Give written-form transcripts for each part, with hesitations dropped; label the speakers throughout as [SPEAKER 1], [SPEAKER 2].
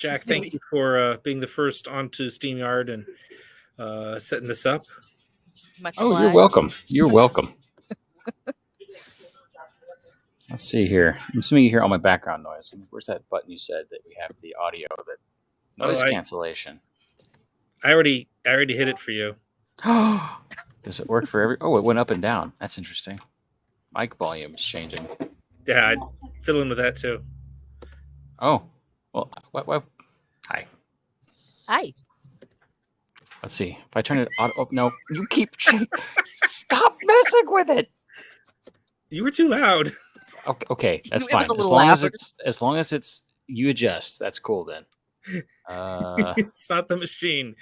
[SPEAKER 1] Jack, thank you for being the first onto SteamYard and setting this up.
[SPEAKER 2] Much
[SPEAKER 3] Oh,
[SPEAKER 2] obliged.
[SPEAKER 3] you're welcome. You're welcome. Let's see here. I'm assuming you hear all my background noise. Where's that button you said that we have the audio, that noise cancellation?
[SPEAKER 1] I already hit it for you.
[SPEAKER 3] Does it work for every? Oh, it went up and down. That's interesting. Mic volume is changing.
[SPEAKER 1] Yeah, I'd fill in with that too.
[SPEAKER 3] Oh, well, what? Hi.
[SPEAKER 2] Hi.
[SPEAKER 3] Let's see. If I turn it auto, oh, no, you keep stop messing with it.
[SPEAKER 1] You were too loud.
[SPEAKER 3] Okay, that's
[SPEAKER 2] It
[SPEAKER 3] fine.
[SPEAKER 2] was a
[SPEAKER 3] As
[SPEAKER 2] little
[SPEAKER 3] long as it's you adjust, that's cool then.
[SPEAKER 1] It's not the machine,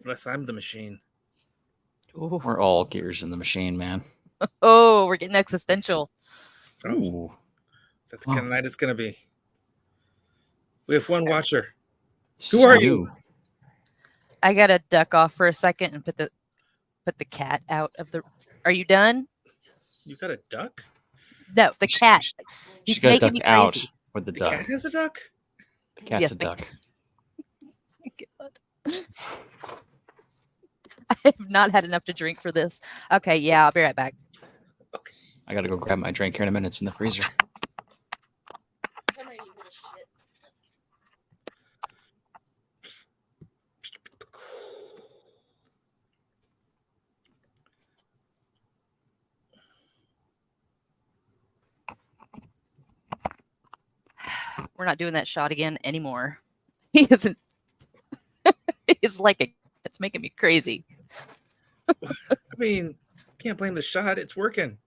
[SPEAKER 1] unless I'm the machine.
[SPEAKER 2] Ooh.
[SPEAKER 3] We're all gears in the machine, man.
[SPEAKER 2] Oh, we're getting existential.
[SPEAKER 1] Oh, is that the kind of night it's gonna be? We have one watcher. Who are you?
[SPEAKER 2] I gotta duck off for a second and put the cat out of the. Are you done?
[SPEAKER 1] You got a duck?
[SPEAKER 2] No, the cat.
[SPEAKER 3] She's got to duck out with the duck.
[SPEAKER 1] The cat has a duck?
[SPEAKER 3] The cat's a duck.
[SPEAKER 2] God. I have not had enough to drink for this. Okay, yeah, I'll be right back.
[SPEAKER 1] Okay.
[SPEAKER 3] I gotta go grab my drink here in a minute. It's in the freezer.
[SPEAKER 2] We're not doing that shot again anymore. He isn't. He's like it's making me crazy.
[SPEAKER 1] I mean, can't blame the shot. It's working.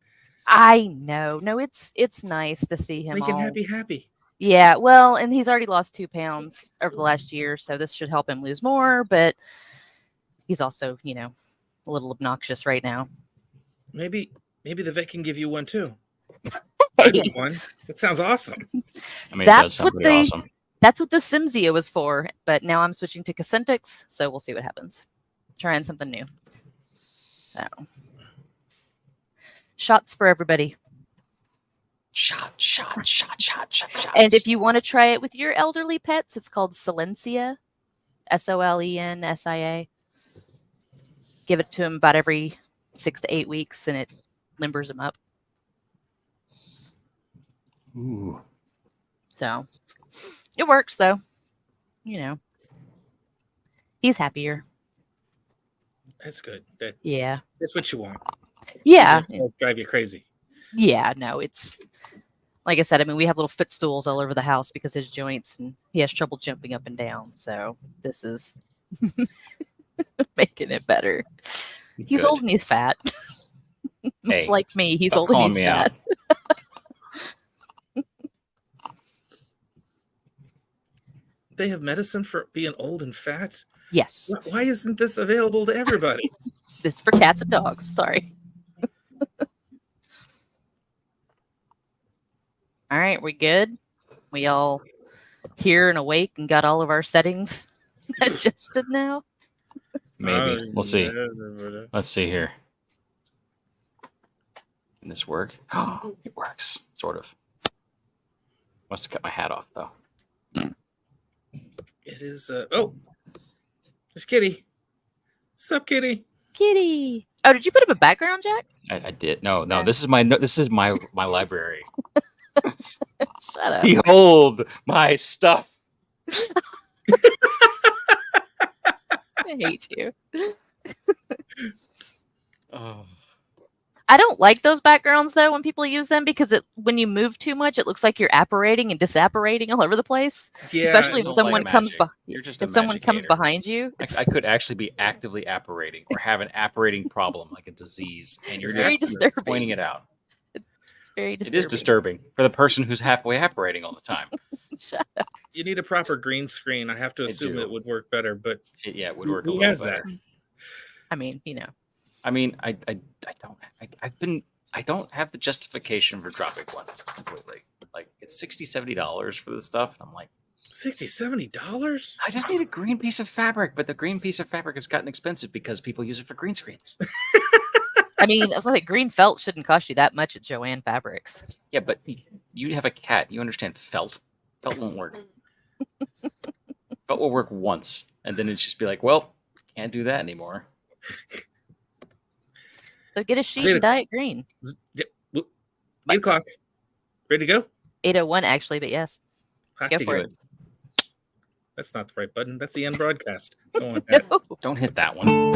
[SPEAKER 2] I know. No, it's nice to see him.
[SPEAKER 1] Making happy.
[SPEAKER 2] Yeah, well, and he's already lost 2 pounds over the last year, so this should help him lose more. But he's also, a little obnoxious right now.
[SPEAKER 1] Maybe the vet can give you one too.
[SPEAKER 2] Hey.
[SPEAKER 1] I want one. That sounds awesome.
[SPEAKER 3] I mean, it does sound pretty awesome.
[SPEAKER 2] That's what the Simzia was for, but now I'm switching to Cosentix, so we'll see what happens. Trying something new. So, shots for everybody.
[SPEAKER 3] Shot.
[SPEAKER 2] And if you want to try it with your elderly pets, it's called Solensia, Solensia. Give it to them about every 6 to 8 weeks, and it limbers them up.
[SPEAKER 3] Ooh.
[SPEAKER 2] So, it works, though. He's happier.
[SPEAKER 1] That's good.
[SPEAKER 2] Yeah.
[SPEAKER 1] That's what you want.
[SPEAKER 2] Yeah.
[SPEAKER 1] It'll drive you crazy.
[SPEAKER 2] Yeah, no, it's like I said, I mean, we have little footstools all over the house because his joints, and he has trouble jumping up and down. So this is making it better. He's old and he's fat. Much like me, he's old and he's fat.
[SPEAKER 1] They have medicine for being old and fat?
[SPEAKER 2] Yes.
[SPEAKER 1] Why isn't this available to everybody?
[SPEAKER 2] It's for cats and dogs. Sorry. All right, we good? We all here and awake and got all of our settings adjusted now?
[SPEAKER 3] Maybe. We'll see. Let's see here. Can this work? Oh, it works. Sort of. Must have cut my hat off, though.
[SPEAKER 1] It is, oh! There's Kitty. Sup, Kitty?
[SPEAKER 2] Kitty! Oh, did you put up a background, Jack?
[SPEAKER 3] I did. No. This is my library.
[SPEAKER 2] Shut up.
[SPEAKER 3] Behold my stuff.
[SPEAKER 2] I hate you.
[SPEAKER 3] Oh.
[SPEAKER 2] I don't like those backgrounds though when people use them because when you move too much, it looks like you're apparating and disapparating all over the place.
[SPEAKER 1] Yeah,
[SPEAKER 2] especially if someone comes behind you.
[SPEAKER 3] I could actually be actively apparating or have an apparating problem, like a disease, and you're just pointing it out.
[SPEAKER 2] It's very disturbing.
[SPEAKER 3] It is disturbing for the person who's halfway apparating all the time.
[SPEAKER 2] Shut up.
[SPEAKER 1] You need a proper green screen. I have to assume it would work better, but
[SPEAKER 3] it would work a
[SPEAKER 1] who
[SPEAKER 3] little
[SPEAKER 1] has
[SPEAKER 3] better.
[SPEAKER 1] that?
[SPEAKER 2] I mean,
[SPEAKER 3] I don't have the justification for dropping one completely. Like, it's $60-$70 for this stuff. And I'm like,
[SPEAKER 1] $60-$70?
[SPEAKER 3] I just need a green piece of fabric, but the green piece of fabric has gotten expensive because people use it for green screens.
[SPEAKER 2] I mean, I was like, green felt shouldn't cost you that much at Joann Fabrics.
[SPEAKER 3] Yeah, but you have a cat. You understand felt. Felt won't work. Belt will work once, and then it's just be like, well, can't do that anymore.
[SPEAKER 2] So get a sheet and dye it green.
[SPEAKER 1] 8 o'clock. Ready to go?
[SPEAKER 2] 8:01 actually, but yes. Go for it.
[SPEAKER 1] That's not the right button. That's the end broadcast. Don't want that.
[SPEAKER 2] No.
[SPEAKER 3] Don't hit that one.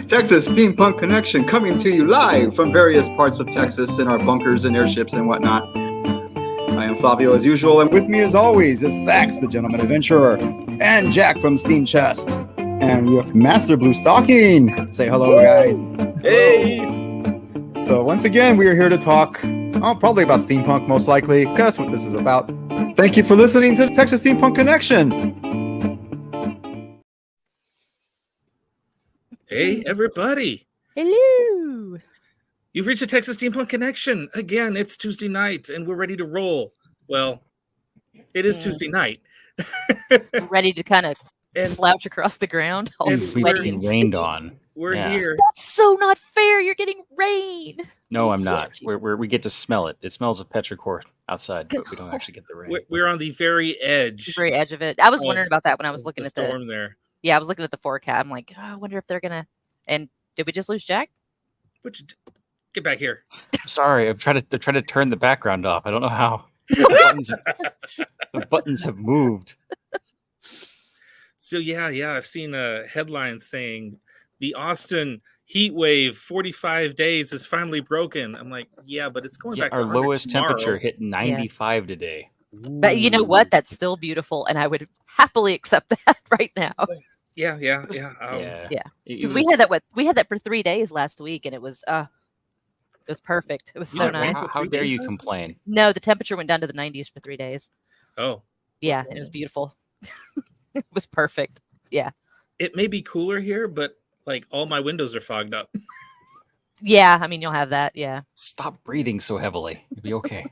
[SPEAKER 4] Texas Steampunk Connection coming to you live from various parts of Texas in our bunkers and airships and whatnot. I am Flavio as usual, and with me as always is Thax, the gentleman adventurer, and Jack from Steam Chest. And we have Master Bluestocking. Say hello, guys.
[SPEAKER 1] Hey!
[SPEAKER 4] So once again, we are here to talk, probably about steampunk, most likely, because that's what this is about. Thank you for listening to the Texas Steampunk Connection.
[SPEAKER 1] Hey, everybody.
[SPEAKER 2] Hello.
[SPEAKER 1] You've reached the Texas Steampunk Connection. Again, it's Tuesday night, and we're ready to roll. Well, it is Tuesday night.
[SPEAKER 2] Ready to kind of slouch across the ground, all sweaty and
[SPEAKER 3] rained on.
[SPEAKER 1] We're here.
[SPEAKER 2] That's so not fair. You're getting rain.
[SPEAKER 3] No, I'm not. We get to smell it. It smells of petrichor outside, but we don't actually get the rain.
[SPEAKER 1] We're on the very edge.
[SPEAKER 2] The very edge of it. I was wondering about that when I was looking at the
[SPEAKER 1] storm there.
[SPEAKER 2] Yeah, I was looking at the forecast. I'm like, I wonder if they're gonna. And did we just lose Jack?
[SPEAKER 1] Get back here.
[SPEAKER 3] I'm sorry. I'm trying to turn the background off. I don't know how. The buttons have moved.
[SPEAKER 1] So yeah, I've seen headlines saying the Austin heat wave 45 days is finally broken. I'm like, yeah, but it's going back to
[SPEAKER 3] our lowest
[SPEAKER 1] tomorrow.
[SPEAKER 3] Temperature hit 95 today.
[SPEAKER 2] But you know what? That's still beautiful, and I would happily accept that right now.
[SPEAKER 1] Yeah.
[SPEAKER 2] Because we had that for 3 days last week, and it was perfect. It was so nice.
[SPEAKER 3] How dare you complain?
[SPEAKER 2] No, the temperature went down to the 90s for 3 days.
[SPEAKER 1] Oh,
[SPEAKER 2] yeah, and it was beautiful. It was perfect. Yeah.
[SPEAKER 1] It may be cooler here, but like all my windows are fogged up.
[SPEAKER 2] Yeah, I mean you'll have that. Yeah.
[SPEAKER 3] Stop breathing so heavily. You'll be okay.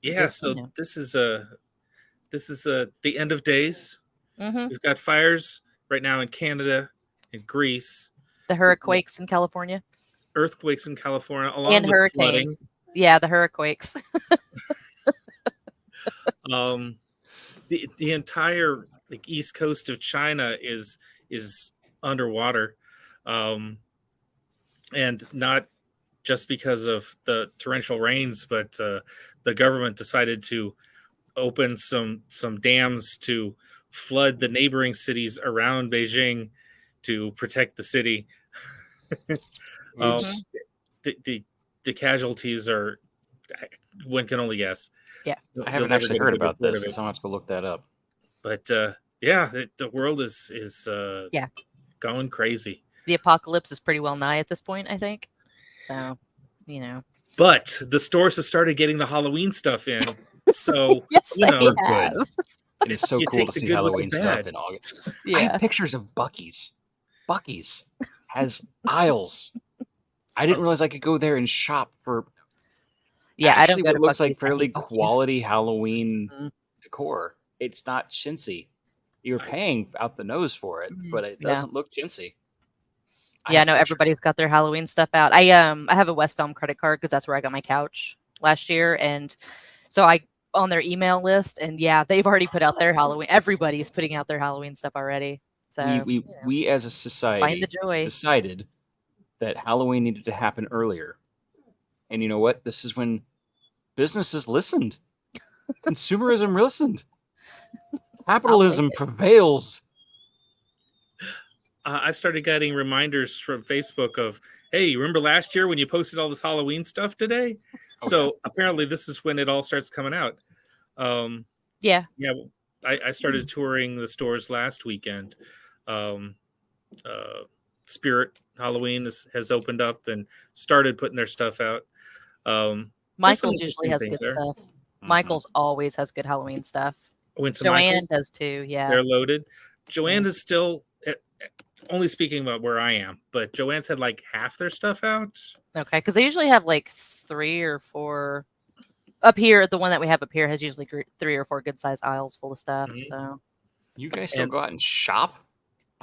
[SPEAKER 1] Yeah. So this is the end of days. Mm-hmm. We've got fires right now in Canada and Greece.
[SPEAKER 2] The hurricanes in California.
[SPEAKER 1] Earthquakes in California, along
[SPEAKER 2] and
[SPEAKER 1] with
[SPEAKER 2] hurricanes.
[SPEAKER 1] Flooding.
[SPEAKER 2] Yeah, the hurricanes.
[SPEAKER 1] The entire east coast of China is underwater, and not just because of the torrential rains, but the government decided to open some dams to flood the neighboring cities around Beijing to protect the city. The casualties are, one can only guess.
[SPEAKER 2] Yeah,
[SPEAKER 3] I haven't actually heard about this, so I'll have to go look that up.
[SPEAKER 1] But the world is going crazy.
[SPEAKER 2] The apocalypse is pretty well nigh at this point, I think. So,
[SPEAKER 1] But the stores have started getting the Halloween stuff in. So
[SPEAKER 2] yes, they have.
[SPEAKER 3] Good. It is so cool to see Halloween stuff in August.
[SPEAKER 2] Yeah.
[SPEAKER 3] I have pictures of Buc-ee's. Buc-ee's has aisles. I didn't realize I could go there and shop for.
[SPEAKER 2] Yeah,
[SPEAKER 3] actually,
[SPEAKER 2] I don't go to
[SPEAKER 3] what looks
[SPEAKER 2] Buc-ee's,
[SPEAKER 3] like fairly quality Halloween decor. It's not chintzy. You're paying out the nose for it, but it doesn't look chintzy.
[SPEAKER 2] Yeah, no, everybody's got their Halloween stuff out. I have a West Elm credit card because that's where I got my couch last year, and so I on their email list, and yeah, they've already put out their Halloween. Everybody's putting out their Halloween stuff already. So
[SPEAKER 3] we as a society decided that Halloween needed to happen earlier, and you know what? This is when businesses listened, consumerism listened, capitalism prevails.
[SPEAKER 1] I've started getting reminders from Facebook of, hey, you remember last year when you posted all this Halloween stuff today? Okay. So apparently this is when it all starts coming out.
[SPEAKER 2] Yeah.
[SPEAKER 1] I started touring the stores last weekend. Spirit Halloween has opened up and started putting their stuff out.
[SPEAKER 2] Michael's usually has good stuff. Michael's always has good Halloween stuff. Joanne does too. Yeah.
[SPEAKER 1] They're loaded. Joanne is still... only speaking about where I am, but Joanne's had like half their stuff out.
[SPEAKER 2] Okay, because they usually have like 3 or 4 up here. The one that we have up here has usually 3 or 4 good sized aisles full of stuff. So
[SPEAKER 3] you guys still go out and shop?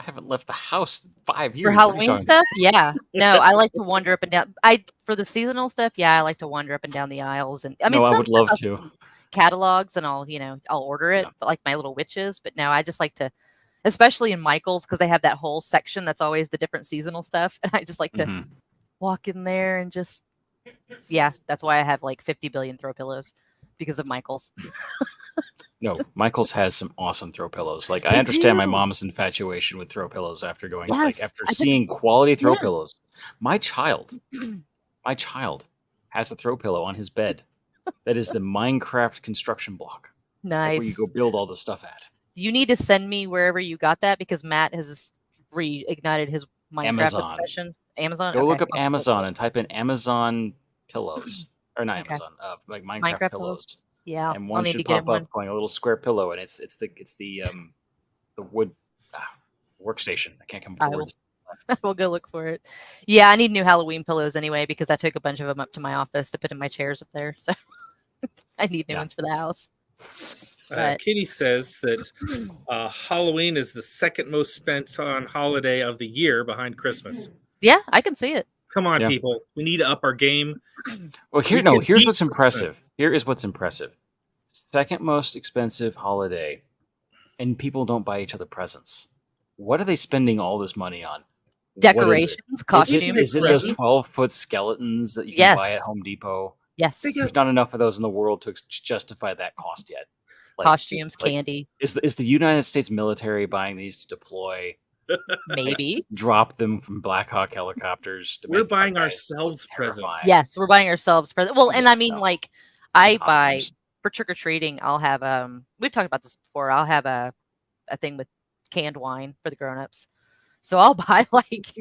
[SPEAKER 3] I haven't left the house in 5 years.
[SPEAKER 2] For Halloween stuff? Yeah. No, I like to wander up and down. For the seasonal stuff, yeah, I like to wander up and down the aisles. And I mean,
[SPEAKER 3] I would love to.
[SPEAKER 2] Catalogs, and I'll order it, but like my little witches. But no, I just like to, especially in Michael's, because they have that whole section that's always the different seasonal stuff. And I just like to walk in there and just, that's why I have like 50 billion throw pillows, because of Michael's.
[SPEAKER 3] No, Michael's has some awesome throw pillows. Like, I understand my mom's infatuation with throw pillows after going, after seeing quality throw pillows. My child has a throw pillow on his bed that is the Minecraft construction block.
[SPEAKER 2] Nice.
[SPEAKER 3] Where you go build all the stuff at.
[SPEAKER 2] You need to send me wherever you got that, because Matt has reignited his Minecraft obsession. Amazon.
[SPEAKER 3] Go look up Amazon and type in Amazon pillows, or not Amazon, like Minecraft pillows.
[SPEAKER 2] Yeah,
[SPEAKER 3] and one should pop up going a little square pillow, and it's the wood workstation. I can't come up with
[SPEAKER 2] I will go look for it. Yeah, I need new Halloween pillows anyway, because I took a bunch of them up to my office to put in my chairs up there. So I need new ones for the house.
[SPEAKER 1] Kitty says that Halloween is the second most spent on holiday of the year behind Christmas.
[SPEAKER 2] Yeah, I can see it.
[SPEAKER 1] Come on, people. We need to up our game.
[SPEAKER 3] Well, here's what's impressive. Here is what's impressive. Second most expensive holiday, and people don't buy each other presents. What are they spending all this money on?
[SPEAKER 2] Decorations, costumes.
[SPEAKER 3] Is it those 12-foot skeletons that you can buy at Home Depot?
[SPEAKER 2] Yes.
[SPEAKER 3] There's not enough of those in the world to justify that cost yet.
[SPEAKER 2] Costumes, candy.
[SPEAKER 3] Is the United States military buying these to deploy?
[SPEAKER 2] Maybe.
[SPEAKER 3] Drop them from Black Hawk helicopters.
[SPEAKER 1] We're buying ourselves presents.
[SPEAKER 2] Yes, we're buying ourselves presents. Well, and I mean, like, I buy for trick or treating. I'll have we've talked about this before. I'll have a thing with canned wine for the grown-ups. So I'll buy like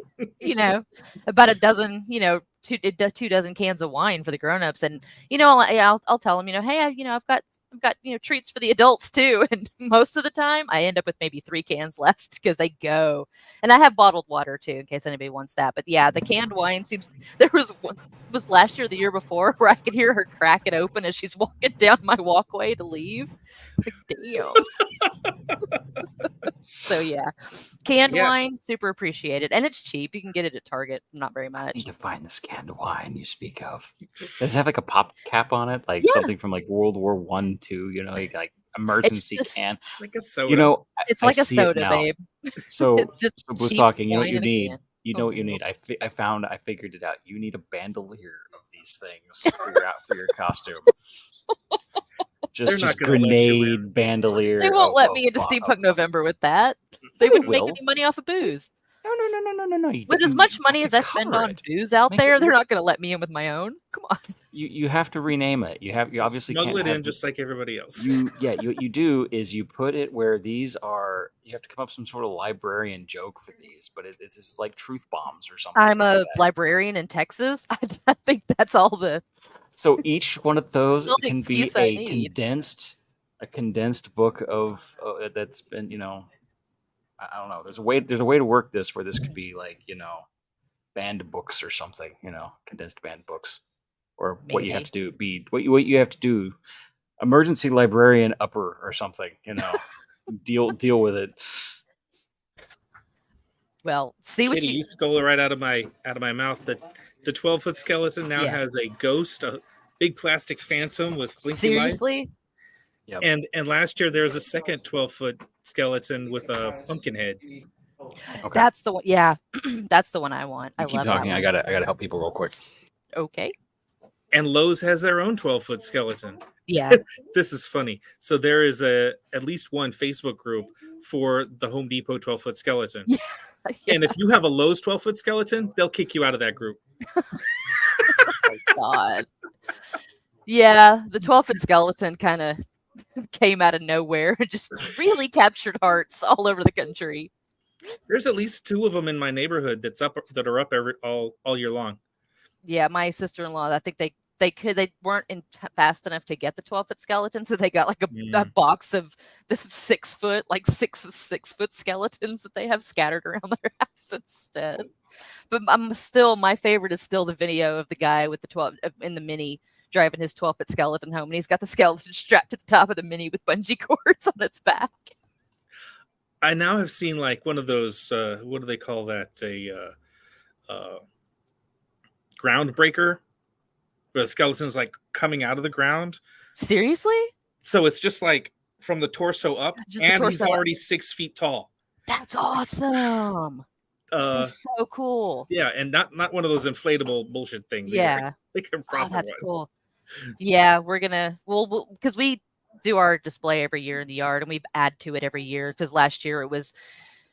[SPEAKER 2] about a dozen, 2 dozen cans of wine for the grown-ups, and I'll tell them, hey, I've got treats for the adults too. And most of the time I end up with maybe 3 cans left, because they go. And I have bottled water too, in case anybody wants that. But yeah, the canned wine there was last year, the year before, where I could hear her crack it open as she's walking down my walkway to leave. Like, damn. So yeah, canned wine, super appreciated. And it's cheap. You can get it at Target, not very much.
[SPEAKER 3] I need to find this canned wine you speak of. Does it have like a pop cap on it? Like something from like World War I, II, like emergency can?
[SPEAKER 1] Like a soda.
[SPEAKER 2] It's like a soda, babe.
[SPEAKER 3] So Bluestocking, you know what you need? You know what you need? I figured it out. You need a bandolier of these things for your costume. Just grenade bandolier.
[SPEAKER 2] They won't let me into Steampunk November with that. They wouldn't make any money off of booze.
[SPEAKER 3] No.
[SPEAKER 2] With as much money as I spend on booze out there, they're not going to let me in with my own. Come on.
[SPEAKER 3] You have to rename it. You obviously
[SPEAKER 1] smuggle
[SPEAKER 3] can't
[SPEAKER 1] it in just like everybody else.
[SPEAKER 3] What you do is you put it where these are. You have to come up with some sort of librarian joke for these, but it's just like truth bombs or something.
[SPEAKER 2] I'm a librarian in Texas. I think that's all the.
[SPEAKER 3] So each one of those can be a condensed book of that's been I don't know. There's a way to work this where this could be like banned books or something. Condensed banned books, or maybe. What you have to do what you have to do. Emergency librarian upper or something. Deal with it.
[SPEAKER 2] Well, see what
[SPEAKER 1] Kitty, you stole it right out of my mouth. The 12-foot skeleton now has a ghost, a big plastic phantom with blinky lights.
[SPEAKER 2] Seriously?
[SPEAKER 1] Yep. And last year there was a second 12-foot skeleton with a pumpkin head.
[SPEAKER 2] Okay. That's the one. Yeah, that's the one I want. I
[SPEAKER 3] keep
[SPEAKER 2] love
[SPEAKER 3] talking.
[SPEAKER 2] That
[SPEAKER 3] I gotta help people real quick.
[SPEAKER 2] Okay.
[SPEAKER 1] And Lowe's has their own 12-foot skeleton.
[SPEAKER 2] Yeah.
[SPEAKER 1] This is funny. So there is at least one Facebook group for the Home Depot 12-foot skeleton. Yeah. And if you have a Lowe's 12-foot skeleton, they'll kick you out of that group.
[SPEAKER 2] Oh my God. Yeah, the 12-foot skeleton kind of came out of nowhere and just really captured hearts all over the country.
[SPEAKER 1] There's at least 2 of them in my neighborhood that are up all year long.
[SPEAKER 2] Yeah, my sister-in-law, I think they weren't fast enough to get the 12-foot skeleton, so they got like a box of the 6-foot, like six-foot skeletons that they have scattered around their house instead. But my favorite is still the video of the guy with the 12 in the Mini driving his 12-foot skeleton home, and he's got the skeleton strapped to the top of the Mini with bungee cords on its back.
[SPEAKER 1] I now have seen like one of those. What do they call that? Ground breaker, where the skeleton's like coming out of the ground.
[SPEAKER 2] Seriously?
[SPEAKER 1] So it's just like from the torso up, and he's already 6 feet tall.
[SPEAKER 2] That's awesome. That's so cool.
[SPEAKER 1] Yeah, and not one of those inflatable bullshit things.
[SPEAKER 2] Yeah,
[SPEAKER 1] that's
[SPEAKER 2] one. Cool. Yeah, we're gonna because we do our display every year in the yard, and we add to it every year. Because last year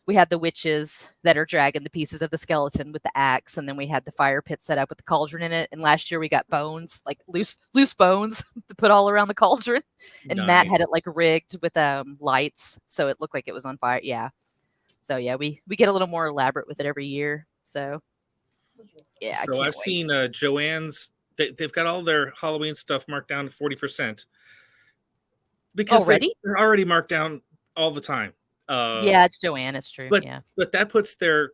[SPEAKER 2] we had the witches that are dragging the pieces of the skeleton with the axe, and then we had the fire pit set up with the cauldron in it. And last year we got bones, like loose bones, to put all around the cauldron. And nice. Matt had it like rigged with lights, so it looked like it was on fire. Yeah. So yeah, we get a little more elaborate with it every year. So yeah.
[SPEAKER 1] So I've seen Joanne's. They've got all their Halloween stuff marked down to 40%. Because they're already marked down all the time.
[SPEAKER 2] Yeah, it's Joanne. It's true.
[SPEAKER 1] But that puts their,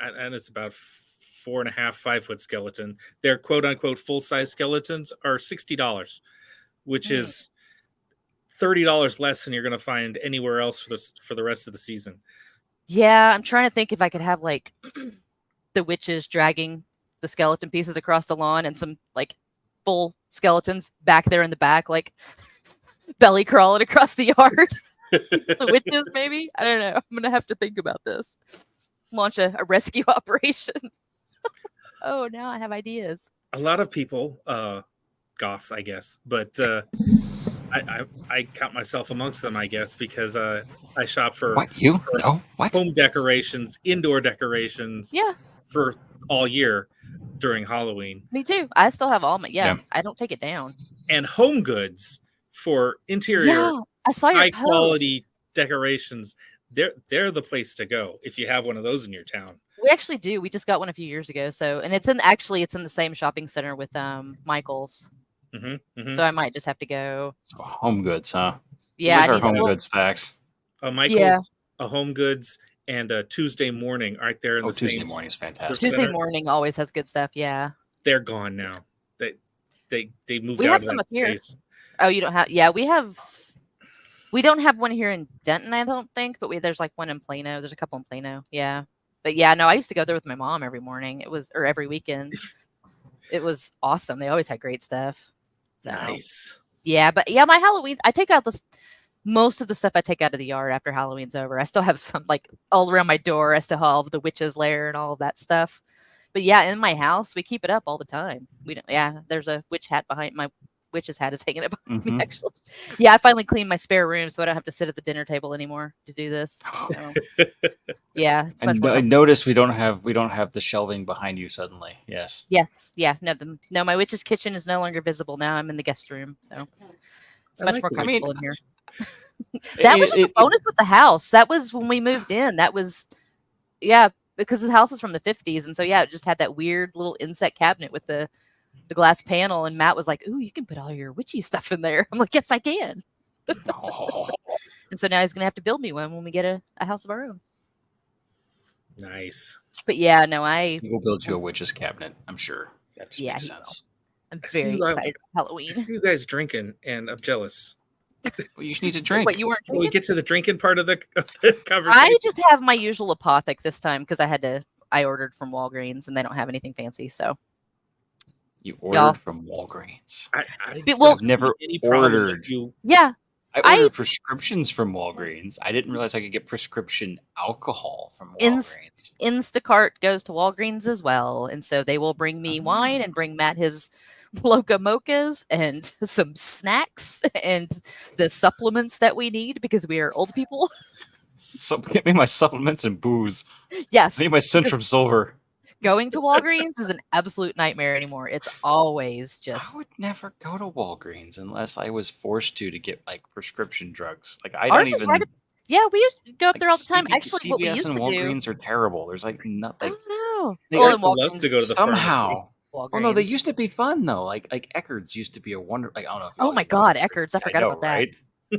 [SPEAKER 1] and it's about 4.5, 5 foot skeleton. Their quote unquote full size skeletons are $60, which is $30 less than you're going to find anywhere else for the rest of the season.
[SPEAKER 2] Yeah, I'm trying to think if I could have like the witches dragging the skeleton pieces across the lawn and some like full skeletons back there in the back, like belly crawling across the yard. The witches, maybe? I don't know. I'm going to have to think about this. Launch a rescue operation. Oh, now I have ideas.
[SPEAKER 1] A lot of people, goths, I guess, but I count myself amongst them, I guess, because I shop for home decorations, indoor decorations for all year during Halloween.
[SPEAKER 2] Me too. I still have all my, I don't take it down.
[SPEAKER 1] And home goods for interior,
[SPEAKER 2] I saw your
[SPEAKER 1] high quality decorations. They're the place to go if you have one of those in your town.
[SPEAKER 2] We actually do. We just got one a few years ago. So, and it's in the same shopping center with Michael's. So I might just have to go.
[SPEAKER 3] So home goods, huh?
[SPEAKER 2] Yeah,
[SPEAKER 3] I need home goods Thax.
[SPEAKER 1] Michael's, a home goods, and a Tuesday morning right there in the
[SPEAKER 3] Tuesday
[SPEAKER 1] same
[SPEAKER 3] morning is fantastic.
[SPEAKER 2] Tuesday morning always has good stuff. Yeah,
[SPEAKER 1] they're gone now. They moved.
[SPEAKER 2] We
[SPEAKER 1] out
[SPEAKER 2] have
[SPEAKER 1] of
[SPEAKER 2] some
[SPEAKER 1] that
[SPEAKER 2] up here.
[SPEAKER 1] space.
[SPEAKER 2] Oh, you don't have? Yeah, we have. We don't have one here in Denton, I don't think, but there's like one in Plano. There's a couple in Plano. Yeah, but yeah, no, I used to go there with my mom every morning. Or every weekend. It was awesome. They always had great stuff. So,
[SPEAKER 1] nice.
[SPEAKER 2] Yeah, but yeah, my Halloween, I take out most of the stuff I take out of the yard after Halloween's over. I still have some like all around my door. I still have the witch's lair and all of that stuff. But yeah, in my house, we keep it up all the time. We don't. Yeah, there's a witch hat behind my witch's hat is hanging up behind me. Actually, yeah, I finally cleaned my spare room, so I don't have to sit at the dinner table anymore to do this. So, yeah, it's much more.
[SPEAKER 3] I noticed we don't have the shelving behind you suddenly. Yes.
[SPEAKER 2] Yes. Yeah. No, my witch's kitchen is no longer visible now. I'm in the guest room, so it's much more comfortable in here. That was just a bonus with the house. That was when we moved in. That was, because the house is from the 50s, and so it just had that weird little inset cabinet with the glass panel. And Matt was like, "Ooh, you can put all your witchy stuff in there." I'm like, "Yes, I can." And so now he's gonna have to build me one when we get a house of our own.
[SPEAKER 1] Nice.
[SPEAKER 2] But yeah, no,
[SPEAKER 3] we'll build you a witch's cabinet. I'm sure. That just makes sense.
[SPEAKER 2] I'm very excited about Halloween.
[SPEAKER 1] I see you guys drinking, and I'm jealous.
[SPEAKER 3] Well, you just need to drink.
[SPEAKER 2] What, you weren't drinking?
[SPEAKER 1] When we get to the drinking part of the conversation.
[SPEAKER 2] I just have my usual apothic this time because I ordered from Walgreens and they don't have anything fancy. So
[SPEAKER 3] you ordered from Walgreens.
[SPEAKER 2] I've
[SPEAKER 3] never ordered.
[SPEAKER 2] Yeah.
[SPEAKER 3] I ordered prescriptions from Walgreens. I didn't realize I could get prescription alcohol from Walgreens.
[SPEAKER 2] Instacart goes to Walgreens as well. And so they will bring me wine and bring Matt his Loca Mochas and some snacks and the supplements that we need because we are old people.
[SPEAKER 3] So get me my supplements and booze.
[SPEAKER 2] Yes.
[SPEAKER 3] I need my Centrum Silver.
[SPEAKER 2] Going to Walgreens is an absolute nightmare anymore. It's always just...
[SPEAKER 3] I would never go to Walgreens unless I was forced to get like prescription drugs. Like I don't even...
[SPEAKER 2] Yeah, we used to go up there all the time. Actually, what we used
[SPEAKER 3] and
[SPEAKER 2] to
[SPEAKER 3] Walgreens are terrible. There's like nothing.
[SPEAKER 2] I don't
[SPEAKER 1] know. Walgreens to go to the
[SPEAKER 3] somehow. Well, no, they used to be fun though. Like Eckerd's used to be a wonder. Like I don't know.
[SPEAKER 2] Oh my God, Eckerd's! I forgot about that. Right?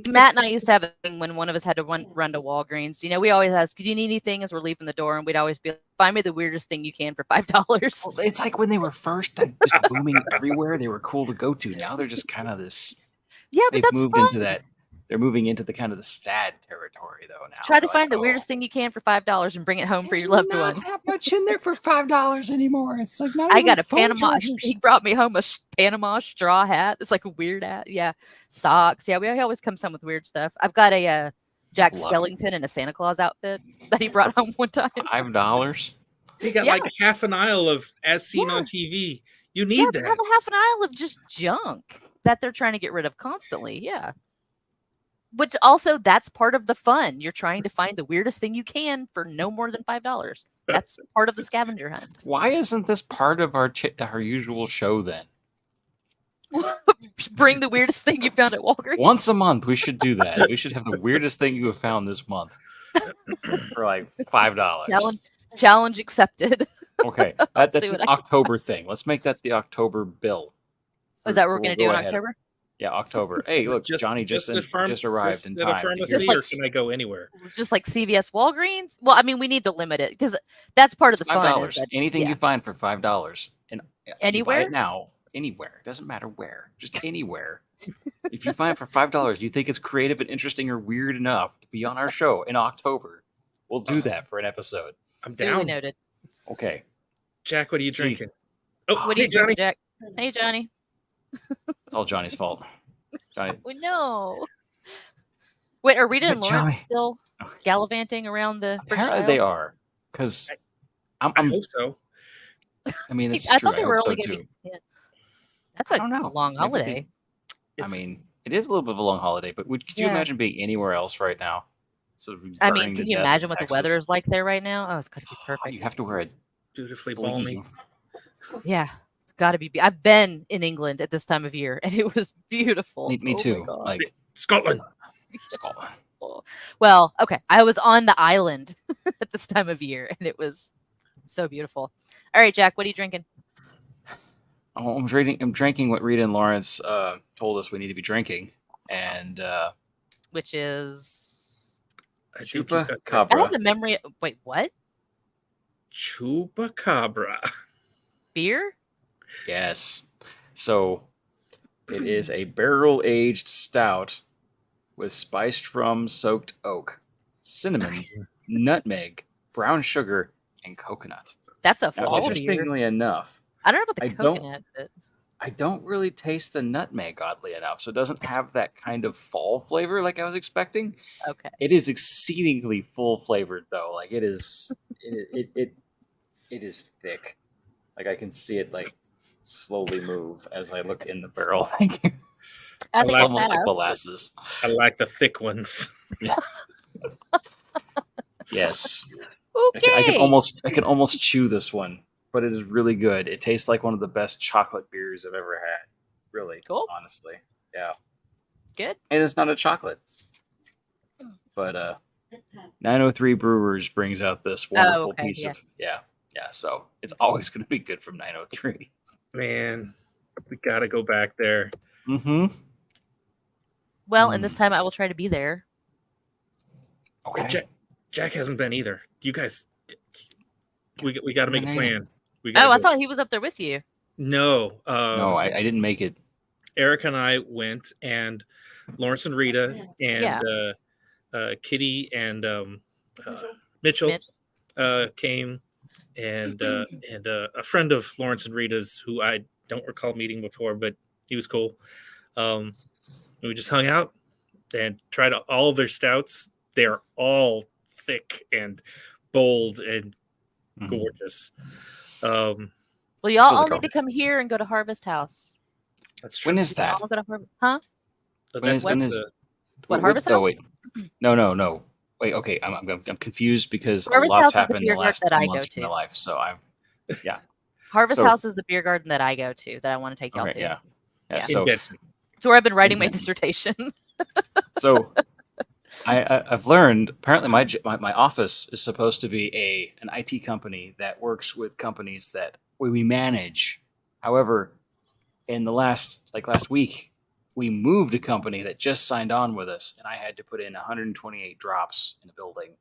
[SPEAKER 2] Matt and I used to have a thing when one of us had to run to Walgreens. You know, we always ask, "Do you need anything?" as we're leaving the door, and we'd always be like, "Find me the weirdest thing you can for $5."
[SPEAKER 3] Well, it's like when they were first just booming everywhere. They were cool to go to. Now they're just kind of this.
[SPEAKER 2] Yeah, but
[SPEAKER 3] they've moved into that they're moving into the kind of the sad territory though now.
[SPEAKER 2] Try to find the weirdest thing you can for $5 and bring it home for your loved one.
[SPEAKER 3] Not that much in there for $5 anymore. It's like not.
[SPEAKER 2] I
[SPEAKER 3] even
[SPEAKER 2] got a
[SPEAKER 3] phone
[SPEAKER 2] Panama.
[SPEAKER 3] chargers.
[SPEAKER 2] He brought me home a Panama straw hat. It's like a weird hat. Yeah, socks. Yeah, we always come some with weird stuff. I've got a Jack Skellington in a Santa Claus outfit that he brought home one time.
[SPEAKER 3] $5.
[SPEAKER 1] He got like half an aisle of as seen on TV. You need that.
[SPEAKER 2] They have a half an aisle of just junk that they're trying to get rid of constantly. Yeah. But also, that's part of the fun. You're trying to find the weirdest thing you can for no more than $5. That's part of the scavenger hunt.
[SPEAKER 3] Why isn't this part of our usual show then?
[SPEAKER 2] Bring the weirdest thing you found at Walgreens.
[SPEAKER 3] Once a month, we should do that. We should have the weirdest thing you have found this month for like $5.
[SPEAKER 2] Challenge accepted.
[SPEAKER 3] Okay, that's an October thing. Let's make that the October bill.
[SPEAKER 2] Is that what we're going to do in October?
[SPEAKER 3] Yeah, October. Hey, look, Johnny just arrived in time.
[SPEAKER 1] At a pharmacy, or can I go anywhere?
[SPEAKER 2] Just like CVS, Walgreens. Well, I mean, we need to limit it because that's part of the fun.
[SPEAKER 3] Anything you find for $5, and
[SPEAKER 2] anywhere
[SPEAKER 3] you buy it now, anywhere. It doesn't matter where, just anywhere. If you find it for $5, you think it's creative and interesting or weird enough to be on our show in October, we'll do that for an episode.
[SPEAKER 1] I'm down.
[SPEAKER 2] Duly noted.
[SPEAKER 3] Okay,
[SPEAKER 1] Jack, what are you drinking?
[SPEAKER 2] Oh, what are you drinking, Jack? Hey, Johnny.
[SPEAKER 3] It's all Johnny's fault. Johnny.
[SPEAKER 2] No. Wait, are Rita and Lawrence still gallivanting around the British
[SPEAKER 3] Apparently
[SPEAKER 2] Isles?
[SPEAKER 3] they are, because
[SPEAKER 1] I hope so.
[SPEAKER 3] I mean, it's
[SPEAKER 2] I
[SPEAKER 3] true.
[SPEAKER 2] thought they were only going to be. Yeah. That's a long holiday.
[SPEAKER 3] I mean, it is a little bit of a long holiday, but could you imagine being anywhere else right now?
[SPEAKER 2] I mean, can you imagine what the weather is like there right now? Oh, it's got to be perfect.
[SPEAKER 3] You have to wear a
[SPEAKER 1] beautifully balmy.
[SPEAKER 2] Yeah. Got to be. I've been in England at this time of year, and it was beautiful.
[SPEAKER 3] Me too. Like
[SPEAKER 1] Scotland.
[SPEAKER 2] Well, okay. I was on the island at this time of year, and it was so beautiful. All right, Jack, what are you drinking?
[SPEAKER 3] Oh, I'm drinking what Rita and Lawrence told us we need to be drinking, and
[SPEAKER 2] which is
[SPEAKER 3] Chupacabra.
[SPEAKER 2] I have the memory. Wait, what?
[SPEAKER 1] Chupacabra.
[SPEAKER 2] Beer?
[SPEAKER 3] Yes. So it is a barrel-aged stout with spiced rum, soaked oak, cinnamon, nutmeg, brown sugar, and coconut.
[SPEAKER 2] That's a fall beer.
[SPEAKER 3] Interestingly enough,
[SPEAKER 2] I don't know about the coconut, but
[SPEAKER 3] I don't really taste the nutmeg, oddly enough. So it doesn't have that kind of fall flavor like I was expecting.
[SPEAKER 2] Okay.
[SPEAKER 3] It is exceedingly full flavored though. Like it is it is thick. Like I can see it like slowly move as I look in the barrel. Thank you.
[SPEAKER 2] I think
[SPEAKER 3] almost like molasses.
[SPEAKER 1] I like the thick ones.
[SPEAKER 3] Yeah. Yes.
[SPEAKER 2] Okay.
[SPEAKER 3] I can almost chew this one, but it is really good. It tastes like one of the best chocolate beers I've ever had. Really.
[SPEAKER 2] Cool.
[SPEAKER 3] Honestly. Yeah.
[SPEAKER 2] Good.
[SPEAKER 3] And it's not a chocolate. But 903 Brewers brings out this wonderful piece of yeah. So it's always going to be good from 903.
[SPEAKER 1] Man, we got to go back there.
[SPEAKER 3] Mm-hmm.
[SPEAKER 2] Well, and this time I will try to be there.
[SPEAKER 3] Okay.
[SPEAKER 1] Jack hasn't been either. You guys, we got to make a plan.
[SPEAKER 2] I thought he was up there with you.
[SPEAKER 1] No.
[SPEAKER 3] No, I didn't make it.
[SPEAKER 1] Eric and I went, and Lawrence and Rita and Kitty and Mitchell came, and a friend of Lawrence and Rita's who I don't recall meeting before, but he was cool. We just hung out and tried all of their stouts. They're all thick and bold and gorgeous.
[SPEAKER 2] Well, y'all all need to come here and go to Harvest House.
[SPEAKER 1] That's true.
[SPEAKER 3] When is that?
[SPEAKER 2] Huh?
[SPEAKER 3] What
[SPEAKER 2] Harvest House?
[SPEAKER 3] Oh, wait. No. Wait, okay. I'm confused because
[SPEAKER 2] Harvest
[SPEAKER 3] a lot's
[SPEAKER 2] House
[SPEAKER 3] happened in the last 2 months of my life. So
[SPEAKER 2] Harvest House is the beer garden that I go to that I want to take y'all to.
[SPEAKER 3] Yeah.
[SPEAKER 1] So
[SPEAKER 2] it's where I've been writing my dissertation.
[SPEAKER 3] So I've learned apparently my office is supposed to be an IT company that works with companies that we manage. However, in the last week, we moved a company that just signed on with us, and I had to put in 128 drops in a building,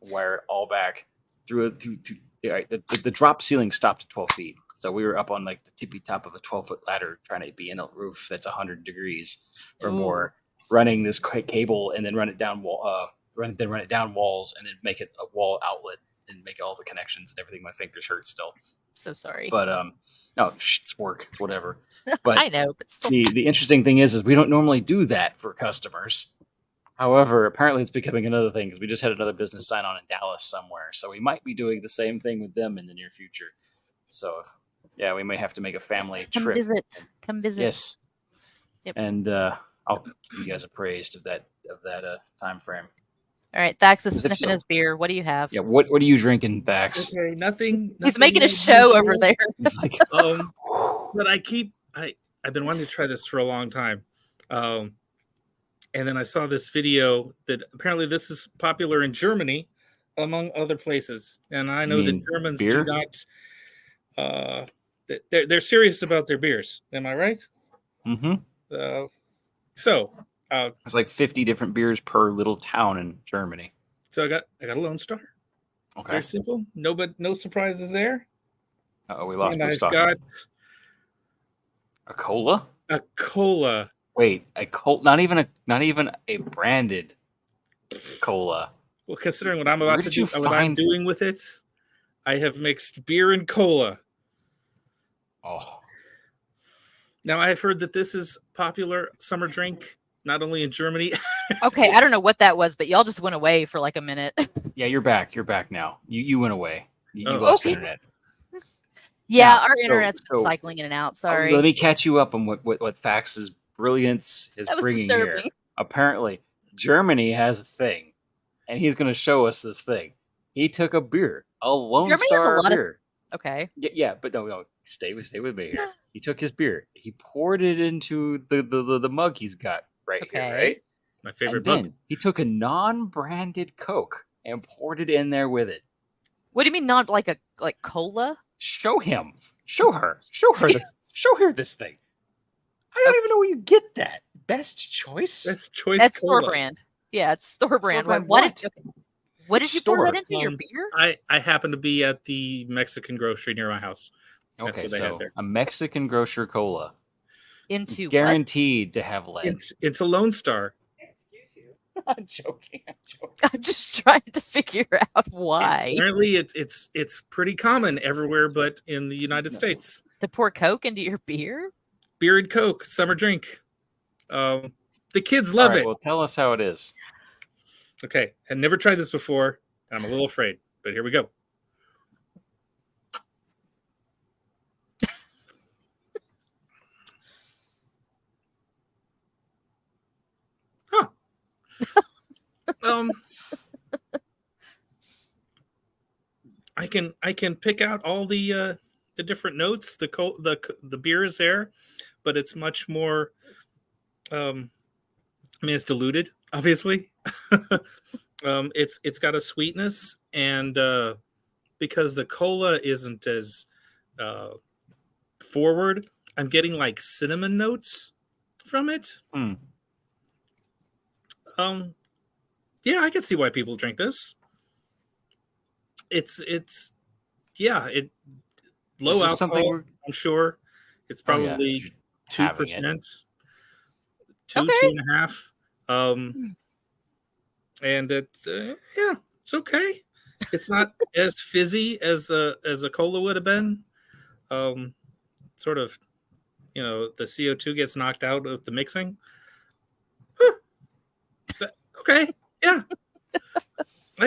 [SPEAKER 3] wire it all back through the drop ceiling stopped at 12 feet. So we were up on like the tippy top of a 12-foot ladder trying to be in a roof that's 100 degrees or more. running this cable and then run it down run it down walls and then make it a wall outlet and make all the connections and everything. My fingers hurt still.
[SPEAKER 2] So sorry.
[SPEAKER 3] But no, it's work. It's whatever. But
[SPEAKER 2] I know. But still...
[SPEAKER 3] the interesting thing is we don't normally do that for customers. However, apparently it's becoming another thing because we just had another business sign on in Dallas somewhere. So we might be doing the same thing with them in the near future. So, yeah, we may have to make a family trip.
[SPEAKER 2] Come visit.
[SPEAKER 3] Yes.
[SPEAKER 2] Yep.
[SPEAKER 3] And I'll give you guys appraised of that time frame.
[SPEAKER 2] All right, Thax is sniffing his beer. What do you have?
[SPEAKER 3] Yeah, what are you drinking, Thax?
[SPEAKER 1] Okay, nothing.
[SPEAKER 2] He's making a show over there.
[SPEAKER 3] He's like,
[SPEAKER 1] but I've been wanting to try this for a long time. And then I saw this video that apparently this is popular in Germany, among other places. And I know that Germans do not. They're serious about their beers. Am I right?
[SPEAKER 3] Mm-hmm. There's like 50 different beers per little town in Germany.
[SPEAKER 1] So I got a Lone Star.
[SPEAKER 3] Okay.
[SPEAKER 1] Very simple. No surprises there.
[SPEAKER 3] We lost Bluestocking.
[SPEAKER 1] I've got
[SPEAKER 3] a cola.
[SPEAKER 1] A cola.
[SPEAKER 3] Wait, a cola? Not even a branded cola.
[SPEAKER 1] Well, considering what I'm about to do, what I'm doing with it, I have mixed beer and cola.
[SPEAKER 3] Oh.
[SPEAKER 1] Now I've heard that this is popular summer drink, not only in Germany.
[SPEAKER 2] Okay, I don't know what that was, but y'all just went away for like a minute.
[SPEAKER 3] Yeah, you're back. You're back now. You went away. You lost internet.
[SPEAKER 2] Yeah, our internet's been cycling in and out. Sorry.
[SPEAKER 3] Let me catch you up on what Thax's brilliance is bringing here. Apparently, Germany has a thing, and he's going to show us this thing. He took a beer, a Lone Star beer.
[SPEAKER 2] Okay.
[SPEAKER 3] Yeah, but no, stay with me here. He took his beer. He poured it into the mug he's got here, right?
[SPEAKER 1] My favorite
[SPEAKER 3] mug.
[SPEAKER 1] Then
[SPEAKER 3] he took a non-branded Coke and poured it in there with it.
[SPEAKER 2] What do you mean not like cola?
[SPEAKER 3] Show him. Show her this thing. I don't even know where you get that. Best choice?
[SPEAKER 2] That's store brand. Yeah, it's store brand. What did you pour that into your beer?
[SPEAKER 1] I happen to be at the Mexican grocery near my house.
[SPEAKER 3] Okay, so a Mexican grocer cola.
[SPEAKER 2] Into
[SPEAKER 3] guaranteed to have lead.
[SPEAKER 1] It's a Lone Star.
[SPEAKER 3] I'm joking.
[SPEAKER 2] I'm just trying to figure out why.
[SPEAKER 1] Apparently, it's pretty common everywhere, but in the United States.
[SPEAKER 2] To pour Coke into your beer?
[SPEAKER 1] Beer and Coke, summer drink. The kids love it.
[SPEAKER 3] Well, tell us how it is.
[SPEAKER 1] Okay, I never tried this before. I'm a little afraid, but here we go. I can pick out all the different notes. The beer is there, but it's much more. It's diluted, obviously. It's got a sweetness, and because the cola isn't as forward, I'm getting like cinnamon notes from it. Yeah, I can see why people drink this. It's low alcohol. I'm sure it's probably 2%, 2.5. And it's it's okay. It's not as fizzy as a cola would have been. Sort of, the CO2 gets knocked out of the mixing. But, okay, yeah.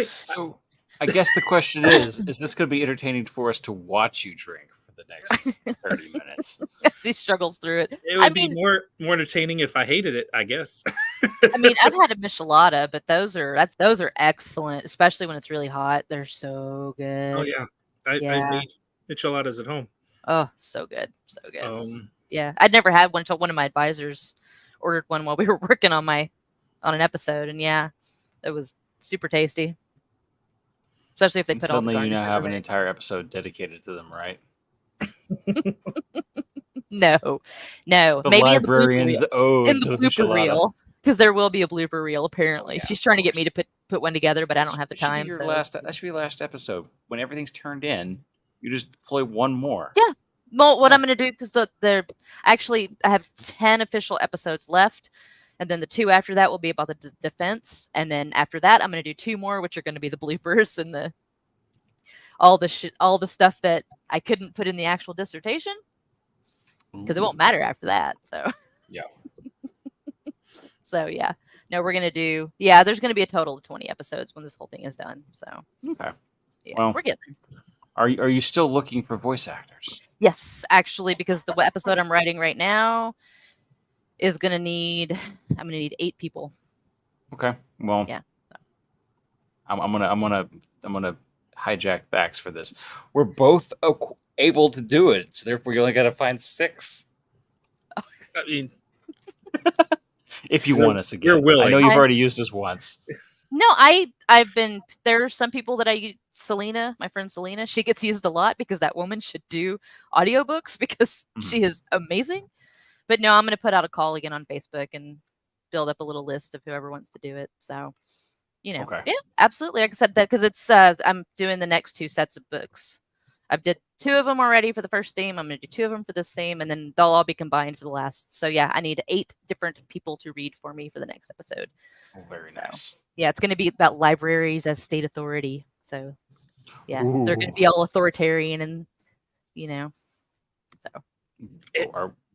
[SPEAKER 3] So I guess the question is this going to be entertaining for us to watch you drink for the next 30 minutes?
[SPEAKER 2] As he struggles through it.
[SPEAKER 1] It would be more entertaining if I hated it, I guess.
[SPEAKER 2] I mean, I've had a michelada, but those are excellent, especially when it's really hot. They're so good.
[SPEAKER 1] Oh yeah, I made micheladas at home.
[SPEAKER 2] Oh, so good, so good. Yeah, I'd never had one until one of my advisors ordered one while we were working on an episode, and yeah, it was super tasty. Especially if they put all the garnishes in.
[SPEAKER 3] Suddenly you now have an entire episode dedicated to them, right?
[SPEAKER 2] No.
[SPEAKER 3] The
[SPEAKER 2] maybe
[SPEAKER 3] librarians
[SPEAKER 2] in the blooper reel, because there will be a blooper reel. Apparently, she's trying to get me to put one together, but I don't have the time.
[SPEAKER 3] That should be last episode. When everything's turned in, you just play one more.
[SPEAKER 2] Yeah. Well, what I'm going to do, because I have 10 official episodes left, And then the 2 after that will be about the defense. And then after that, I'm going to do 2 more, which are going to be the bloopers and all the stuff that I couldn't put in the actual dissertation, because it won't matter after that. So
[SPEAKER 3] yeah.
[SPEAKER 2] So yeah, no, we're going to do, there's going to be a total of 20 episodes when this whole thing is done. So
[SPEAKER 3] okay.
[SPEAKER 2] Yeah,
[SPEAKER 3] well,
[SPEAKER 2] we're getting.
[SPEAKER 3] Are you still looking for voice actors?
[SPEAKER 2] Yes, actually, because the episode I'm writing right now is I'm gonna need 8 people.
[SPEAKER 3] Okay. Well,
[SPEAKER 2] yeah.
[SPEAKER 3] I'm gonna hijack Thax for this. We're both able to do it, so therefore you only got to find 6.
[SPEAKER 1] I mean,
[SPEAKER 3] if you want us again,
[SPEAKER 1] you're willing.
[SPEAKER 3] I know you've already used us once.
[SPEAKER 2] No, there are some people that I use. Selena, my friend Selena, she gets used a lot because that woman should do audiobooks because she is amazing. But no, I'm going to put out a call again on Facebook and build up a little list of whoever wants to do it. So, yeah, absolutely. Like I said, that because it's I'm doing the next 2 sets of books. I've did 2 of them already for the first theme. I'm going to do 2 of them for this theme, and then they'll all be combined for the last. So yeah, I need 8 different people to read for me for the next episode.
[SPEAKER 3] Oh, very nice.
[SPEAKER 2] Yeah, it's going to be about libraries as state authority. So yeah,
[SPEAKER 3] Ooh.
[SPEAKER 2] They're going to be all authoritarian and, so.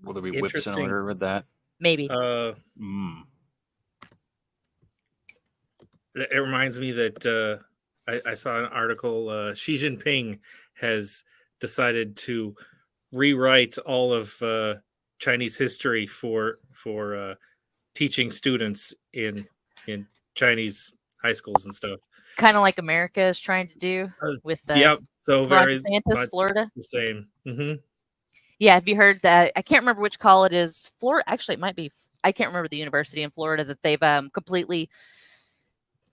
[SPEAKER 3] Will there be whips in order with that?
[SPEAKER 2] Maybe.
[SPEAKER 1] It reminds me that I saw an article. Xi Jinping has decided to rewrite all of Chinese history for teaching students in Chinese high schools and stuff.
[SPEAKER 2] Kind of like America is trying to do with
[SPEAKER 1] so very
[SPEAKER 2] DeSantis, Florida.
[SPEAKER 1] The same. Mm-hmm.
[SPEAKER 2] Yeah, have you heard that? I can't remember which college it is. Florida, actually, it might be. I can't remember the university in Florida that they've completely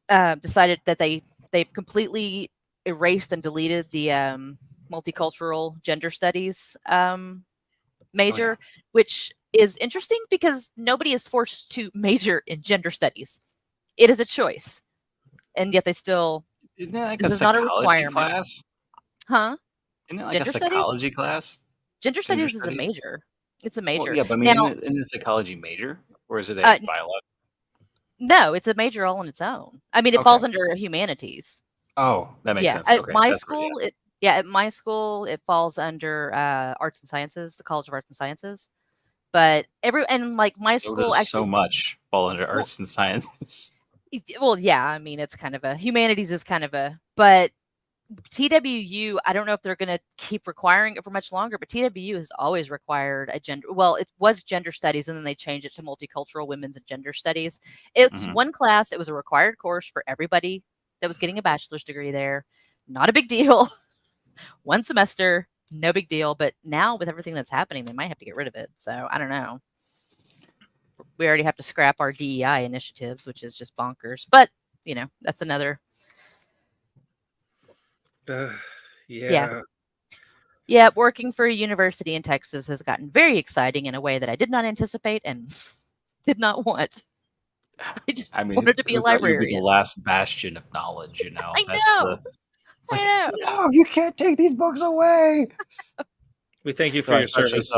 [SPEAKER 2] decided that they've completely erased and deleted the multicultural gender studies major, which is interesting because nobody is forced to major in gender studies. It is a choice. And yet they still.
[SPEAKER 3] Isn't it like
[SPEAKER 2] this
[SPEAKER 3] a
[SPEAKER 2] is not a
[SPEAKER 3] psychology
[SPEAKER 2] requirement.
[SPEAKER 3] Class?
[SPEAKER 2] Huh?
[SPEAKER 3] Isn't it like
[SPEAKER 2] gender
[SPEAKER 3] a psychology class?
[SPEAKER 2] Gender studies is a major. It's a major.
[SPEAKER 3] Well, yeah, but I mean, isn't it a psychology major? Or is it a biology?
[SPEAKER 2] No, it's a major all on its own. I mean, it falls under humanities.
[SPEAKER 3] Oh, that makes sense.
[SPEAKER 2] At my school, at my school, it falls under arts and sciences, the College of Arts and Sciences. But my school actually
[SPEAKER 3] so much fall under arts and sciences.
[SPEAKER 2] Well, yeah, I mean, it's kind of a humanities is kind of but TWU, I don't know if they're going to keep requiring it for much longer, but TWU has always required a gender. Well, it was gender studies, and then they changed it to multicultural women's and gender studies. It's one class. It was a required course for everybody that was getting a bachelor's degree there. Not a big deal. 1 semester, no big deal. But now with everything that's happening, they might have to get rid of it. So I don't know. We already have to scrap our DEI initiatives, which is just bonkers. But, that's another. Yeah, working for a university in Texas has gotten very exciting in a way that I did not anticipate and did not want. I wanted to be a librarian.
[SPEAKER 3] You'd be the last bastion of knowledge,
[SPEAKER 2] I know.
[SPEAKER 3] No, you can't take these books away.
[SPEAKER 1] We thank you for your service.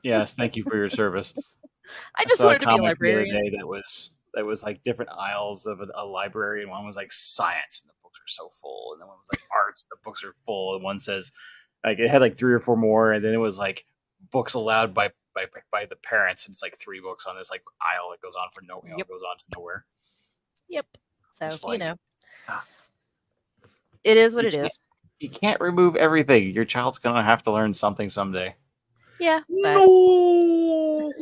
[SPEAKER 3] Yes, thank you for your service.
[SPEAKER 2] I just wanted to be a librarian.
[SPEAKER 3] The other day that was like different aisles of a library, and one was like science, and the books are so full, and then one was like arts, the books are full, and one says like it had like 3 or 4 more, and then it was like books allowed by the parents, and it's like 3 books on this like aisle that goes on for goes on to nowhere.
[SPEAKER 2] Yep. So it is what it is.
[SPEAKER 3] You can't remove everything. Your child's gonna have to learn something someday.
[SPEAKER 2] Yeah.
[SPEAKER 1] No.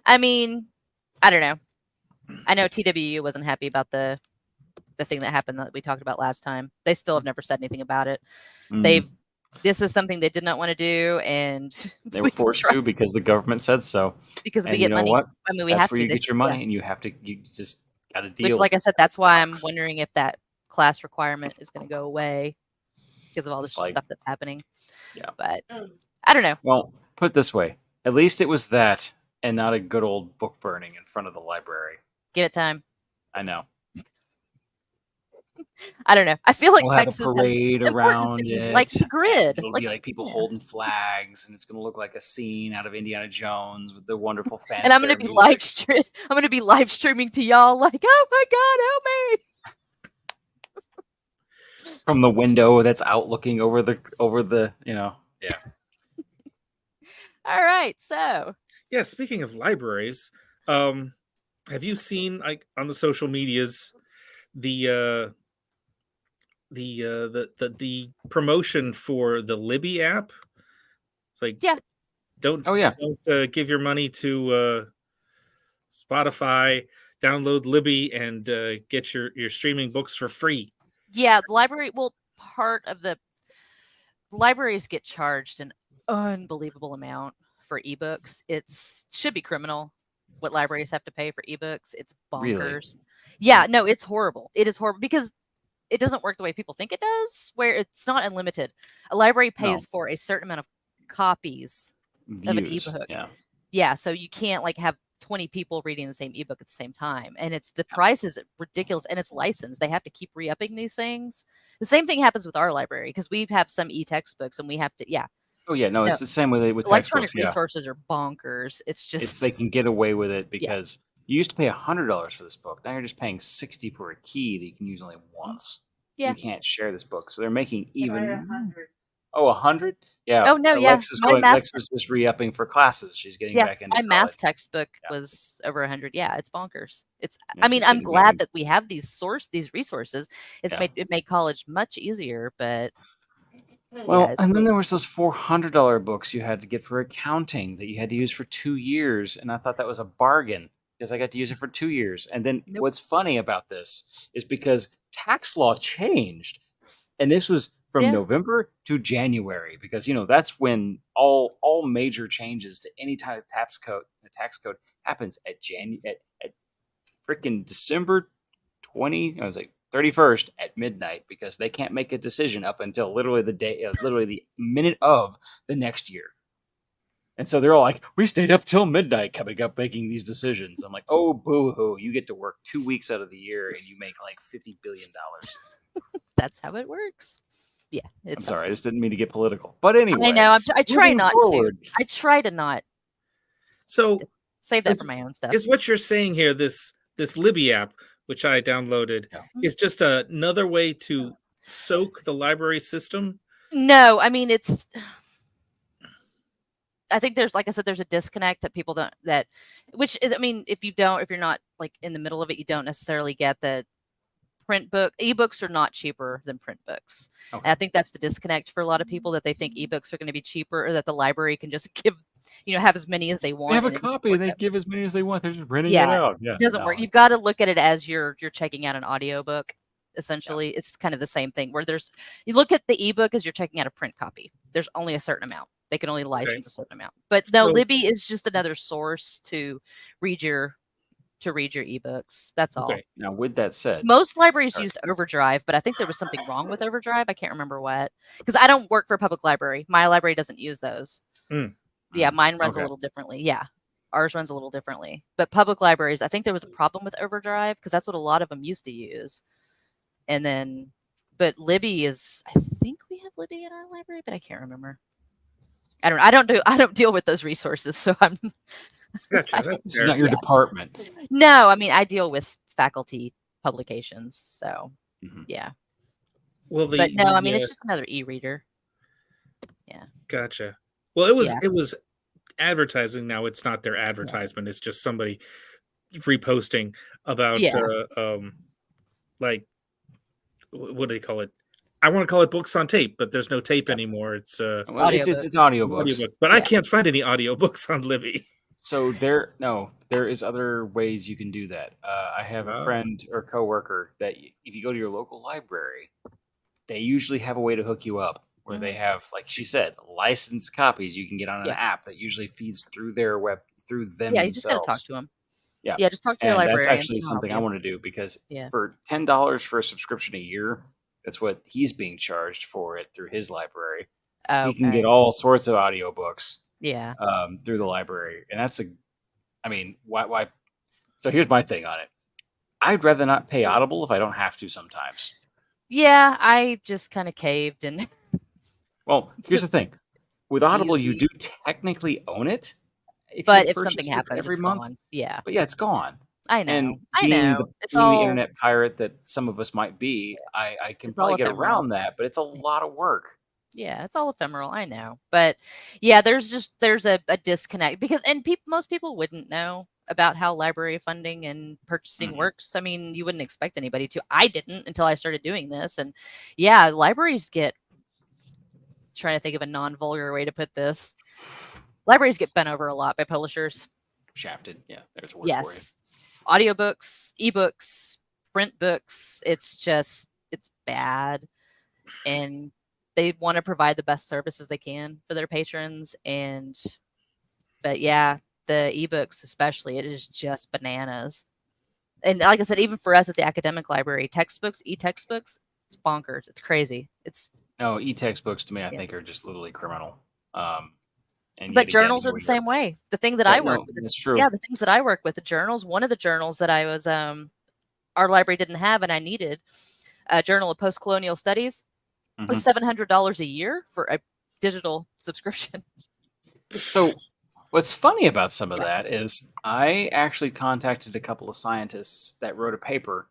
[SPEAKER 2] I mean, I don't know. I know TWU wasn't happy about the thing that happened that we talked about last time. They still have never said anything about it. This is something they did not want to do, and
[SPEAKER 3] they were forced to because the government said so.
[SPEAKER 2] Because we get money.
[SPEAKER 3] What?
[SPEAKER 2] I mean, we
[SPEAKER 3] that's
[SPEAKER 2] have
[SPEAKER 3] where
[SPEAKER 2] to.
[SPEAKER 3] You get your money, and you just got to deal.
[SPEAKER 2] Which, like I said, that's why I'm wondering if that class requirement is going to go away because of all this stuff that's happening.
[SPEAKER 3] Yeah,
[SPEAKER 2] but I don't know.
[SPEAKER 3] Well, put it this way: at least it was that, and not a good old book burning in front of the library.
[SPEAKER 2] Give it time.
[SPEAKER 3] I know.
[SPEAKER 2] I don't know. I feel like
[SPEAKER 3] we'll
[SPEAKER 2] Texas
[SPEAKER 3] have a parade
[SPEAKER 2] has important
[SPEAKER 3] around
[SPEAKER 2] things
[SPEAKER 3] it.
[SPEAKER 2] like the grid.
[SPEAKER 3] It'll be like people holding flags, and it's going to look like a scene out of Indiana Jones with the wonderful fanfare.
[SPEAKER 2] And I'm going to be I'm going to be live streaming to y'all like, oh my God, help me.
[SPEAKER 3] From the window that's out looking over the yeah.
[SPEAKER 2] All right, so
[SPEAKER 1] yeah, speaking of libraries, have you seen like on the social medias the promotion for the Libby app? It's like, don't give your money to Spotify, download Libby and get your streaming books for free.
[SPEAKER 2] Yeah, the library, part of the libraries get charged an unbelievable amount for ebooks. It should be criminal what libraries have to pay for ebooks. It's bonkers. Really? Yeah, no, it's horrible. It is horrible because it doesn't work the way people think it does, where it's not unlimited. A library pays for a certain amount of copies of an ebook. Yeah, so you can't like have 20 people reading the same ebook at the same time, and the price is ridiculous, and it's licensed. They have to keep re-upping these things. The same thing happens with our library because we have some e-textbooks and we have to
[SPEAKER 3] it's the same way with
[SPEAKER 2] electronic resources are bonkers. It's just
[SPEAKER 3] they can get away with it because you used to pay $100 for this book. Now you're just paying $60 for a key that you can use only once. You can't share this book, so they're making even 100. Yeah.
[SPEAKER 2] Oh no,
[SPEAKER 3] Alexa's just re-upping for classes. She's getting back into
[SPEAKER 2] my math textbook was over 100. Yeah, it's bonkers. I mean, I'm glad that we have these resources. It made college much easier, but
[SPEAKER 3] and then there was those $400 books you had to get for accounting that you had to use for 2 years, and I thought that was a bargain because I got to use it for 2 years. And then what's funny about this is because tax law changed, and this was from November to January, because that's when all major changes to any type of tax code happens at freaking December 31st at midnight, because they can't make a decision up until literally the minute of the next year. And so they're all like, we stayed up till midnight coming up making these decisions. I'm like, oh, boo-hoo, you get to work 2 weeks out of the year and you make like $50 billion.
[SPEAKER 2] That's how it works. Yeah,
[SPEAKER 3] I'm sorry, I just didn't mean to get political. But anyway,
[SPEAKER 2] I know. I try not to. I try to not.
[SPEAKER 1] So
[SPEAKER 2] save that for my own stuff.
[SPEAKER 1] Is what you're saying here? This Libby app, which I downloaded, is just another way to soak the library system?
[SPEAKER 2] No, I mean I think there's, like I said, there's a disconnect that people don't. Which is, I mean, if you're not like in the middle of it, you don't necessarily get that. Ebooks are not cheaper than print books. Okay. And I think that's the disconnect for a lot of people, that they think ebooks are going to be cheaper, or that the library can just give, have as many as they want.
[SPEAKER 3] They have a copy and they give as many as they want. They're just renting it out. Yeah,
[SPEAKER 2] it doesn't work. You've got to look at it as you're checking out an audiobook. Essentially, it's kind of the same thing, where you look at the ebook as you're checking out a print copy. There's only a certain amount. They can only license a certain amount. But no, Libby is just another source to read your ebooks. That's all.
[SPEAKER 3] Okay. Now, with that said,
[SPEAKER 2] most libraries used Overdrive, but I think there was something wrong with Overdrive. I can't remember what, because I don't work for a public library. My library doesn't use those. Yeah, mine runs a little differently. Yeah, ours runs a little differently. But public libraries, I think there was a problem with Overdrive, because that's what a lot of them used to use. And then, but Libby is, I think we have Libby in our library, but I can't remember. I don't deal with those resources, so I'm.
[SPEAKER 3] This is not your department.
[SPEAKER 2] No, I mean, I deal with faculty publications, so yeah.
[SPEAKER 1] Well,
[SPEAKER 2] but no, I mean, it's just another e-reader. Yeah.
[SPEAKER 1] Gotcha. Well, it was advertising. Now it's not their advertisement. It's just somebody reposting about like, what do they call it? I want to call it books on tape, but there's no tape anymore. It's
[SPEAKER 3] it's audiobooks.
[SPEAKER 1] But I can't find any audiobooks on Libby.
[SPEAKER 3] So there is other ways you can do that. I have a friend or coworker that if you go to your local library, they usually have a way to hook you up where they have, like she said, licensed copies you can get on an app that usually feeds through them.
[SPEAKER 2] Yeah, you just gotta talk to them.
[SPEAKER 3] Yeah,
[SPEAKER 2] just talk to your librarian.
[SPEAKER 3] That's actually something I want to do, because for $10 for a subscription a year, that's what he's being charged for it through his library. He can get all sorts of audiobooks.
[SPEAKER 2] Yeah.
[SPEAKER 3] Through the library. And why? So here's my thing on it. I'd rather not pay Audible if I don't have to sometimes.
[SPEAKER 2] Yeah, I just kind of caved and.
[SPEAKER 3] Well, here's the thing: with Audible,
[SPEAKER 2] Easy.
[SPEAKER 3] you do technically own it,
[SPEAKER 2] but if something happens,
[SPEAKER 3] every
[SPEAKER 2] it's
[SPEAKER 3] month.
[SPEAKER 2] Gone. Yeah,
[SPEAKER 3] but yeah, it's gone.
[SPEAKER 2] I know.
[SPEAKER 3] And
[SPEAKER 2] I
[SPEAKER 3] being
[SPEAKER 2] know.
[SPEAKER 3] the internet pirate that some of us might be, I can probably get around that, but it's a lot of work.
[SPEAKER 2] Yeah, it's all ephemeral. I know, but yeah, there's a disconnect because most people wouldn't know about how library funding and purchasing works. I mean, you wouldn't expect anybody to. I didn't until I started doing this, and yeah, libraries get. Trying to think of a non-vulgar way to put this. Libraries get bent over a lot by publishers.
[SPEAKER 3] Shafted. Yeah, there's a word for you.
[SPEAKER 2] Audiobooks, ebooks, print books. It's bad. And they want to provide the best services they can for their patrons. But yeah, the ebooks especially, it is just bananas. And like I said, even for us at the academic library, textbooks, e-textbooks, it's bonkers. It's crazy.
[SPEAKER 3] E-textbooks to me, I think are just literally criminal.
[SPEAKER 2] But journals are the same way. The thing that I work with,
[SPEAKER 3] that's true.
[SPEAKER 2] Yeah, the things that I work with, the journals. One of the journals that I was, our library didn't have, and I needed a Journal of Post-Colonial Studies. Was $700 a year for a digital subscription.
[SPEAKER 3] So, what's funny about some of that is I actually contacted a couple of scientists that wrote a paper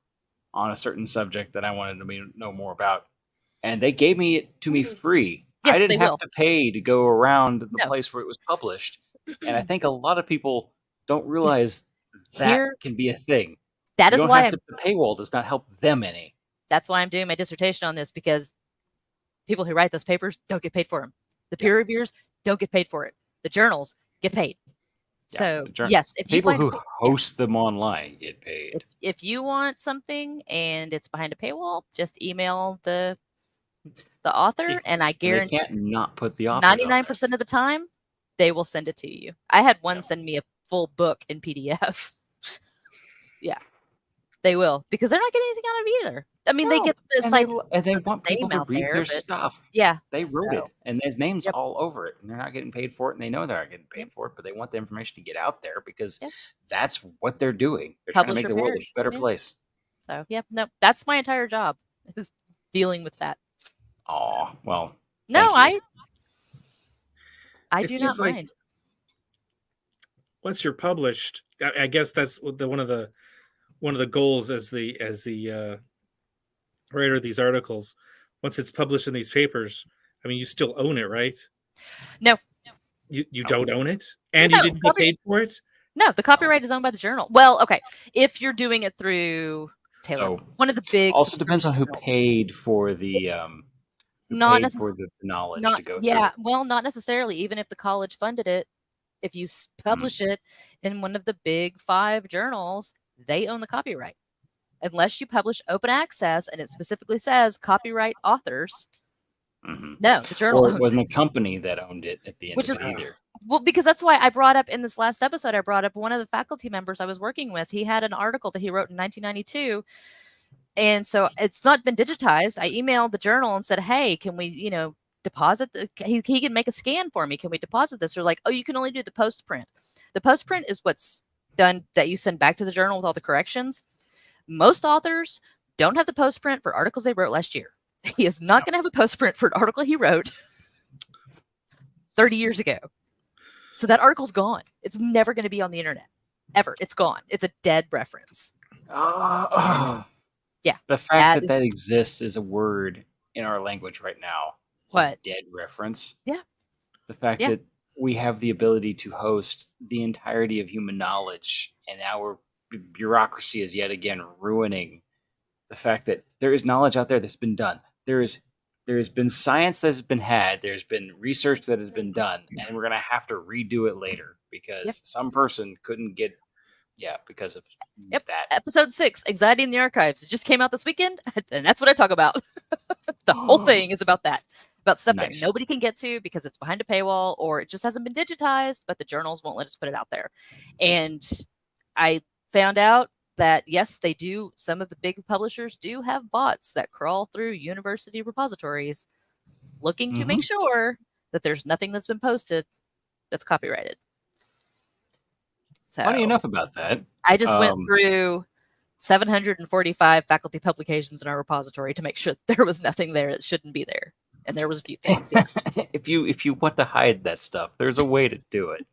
[SPEAKER 3] on a certain subject that I wanted to know more about, and they gave it to me free.
[SPEAKER 2] Yes,
[SPEAKER 3] I didn't have to pay to go around the place where it was published. And I think a lot of people don't realize that can be a thing.
[SPEAKER 2] That is why
[SPEAKER 3] the paywall does not help them any.
[SPEAKER 2] That's why I'm doing my dissertation on this, because people who write those papers don't get paid for them. The peer reviewers don't get paid for it. The journals get paid. So yes, if
[SPEAKER 3] people who host them online get paid.
[SPEAKER 2] If you want something and it's behind a paywall, just email the author, and I guarantee
[SPEAKER 3] they can't not put the author.
[SPEAKER 2] 99% of the time, they will send it to you. I had one send me a full book in PDF. Yeah, they will, because they're not getting anything out of it either. I mean, they get the site,
[SPEAKER 3] and they want people to read their stuff.
[SPEAKER 2] Yeah,
[SPEAKER 3] they wrote it, and there's names all over it, and they're not getting paid for it, and they know they're not getting paid for it, but they want the information to get out there because that's what they're doing. They're trying to make the world a better place.
[SPEAKER 2] So that's my entire job, is dealing with that.
[SPEAKER 3] Oh, well.
[SPEAKER 2] No, I do not mind.
[SPEAKER 1] Once you're published, I guess that's one of the goals as the writer of these articles. Once it's published in these papers, I mean, you still own it, right?
[SPEAKER 2] No.
[SPEAKER 1] You don't own it? And you didn't get paid for it?
[SPEAKER 2] No, the copyright is owned by the journal. Well, okay. If you're doing it through Taylor, one of the big...
[SPEAKER 3] Also depends on who paid for the... for the knowledge to go through.
[SPEAKER 2] Well, not necessarily. Even if the college funded it, if you publish it in one of the big 5 journals, they own the copyright. Unless you publish open access and it specifically says copyright authors. No, the journal.
[SPEAKER 3] Or it wasn't a company that owned it at the end of it either.
[SPEAKER 2] Well, because that's why I brought up in this last episode, I brought up one of the faculty members I was working with. He had an article that he wrote in 1992. And so it's not been digitized. I emailed the journal and said, hey, can we, deposit? He can make a scan for me. Can we deposit this? Or like, oh, you can only do the post print. The post print is what's done that you send back to the journal with all the corrections. Most authors don't have the post print for articles they wrote last year. He is not going to have a post print for an article he wrote 30 years ago. So that article's gone. It's never going to be on the internet. Ever. It's gone. It's a dead reference. Yeah.
[SPEAKER 3] The fact that exists is a word in our language right now.
[SPEAKER 2] What?
[SPEAKER 3] Dead reference.
[SPEAKER 2] Yeah.
[SPEAKER 3] The fact that we have the ability to host the entirety of human knowledge, and our bureaucracy is yet again ruining the fact that there is knowledge out there that's been done. There has been science that has been had. There's been research that has been done, and we're going to have to redo it later because some person couldn't get... Yeah, because of that.
[SPEAKER 2] Episode 6, Anxiety in the Archives. It just came out this weekend, and that's what I talk about. The whole thing is about that. About stuff that nobody can get to because it's behind a paywall or it just hasn't been digitized, but the journals won't let us put it out there. And I found out that, yes, they do. Some of the big publishers do have bots that crawl through university repositories looking to make sure that there's nothing that's been posted that's copyrighted. So,
[SPEAKER 3] funny enough about that.
[SPEAKER 2] I just went through 745 faculty publications in our repository to make sure that there was nothing there that shouldn't be there. And there was a few things. Yeah.
[SPEAKER 3] If you want to hide that stuff, there's a way to do it.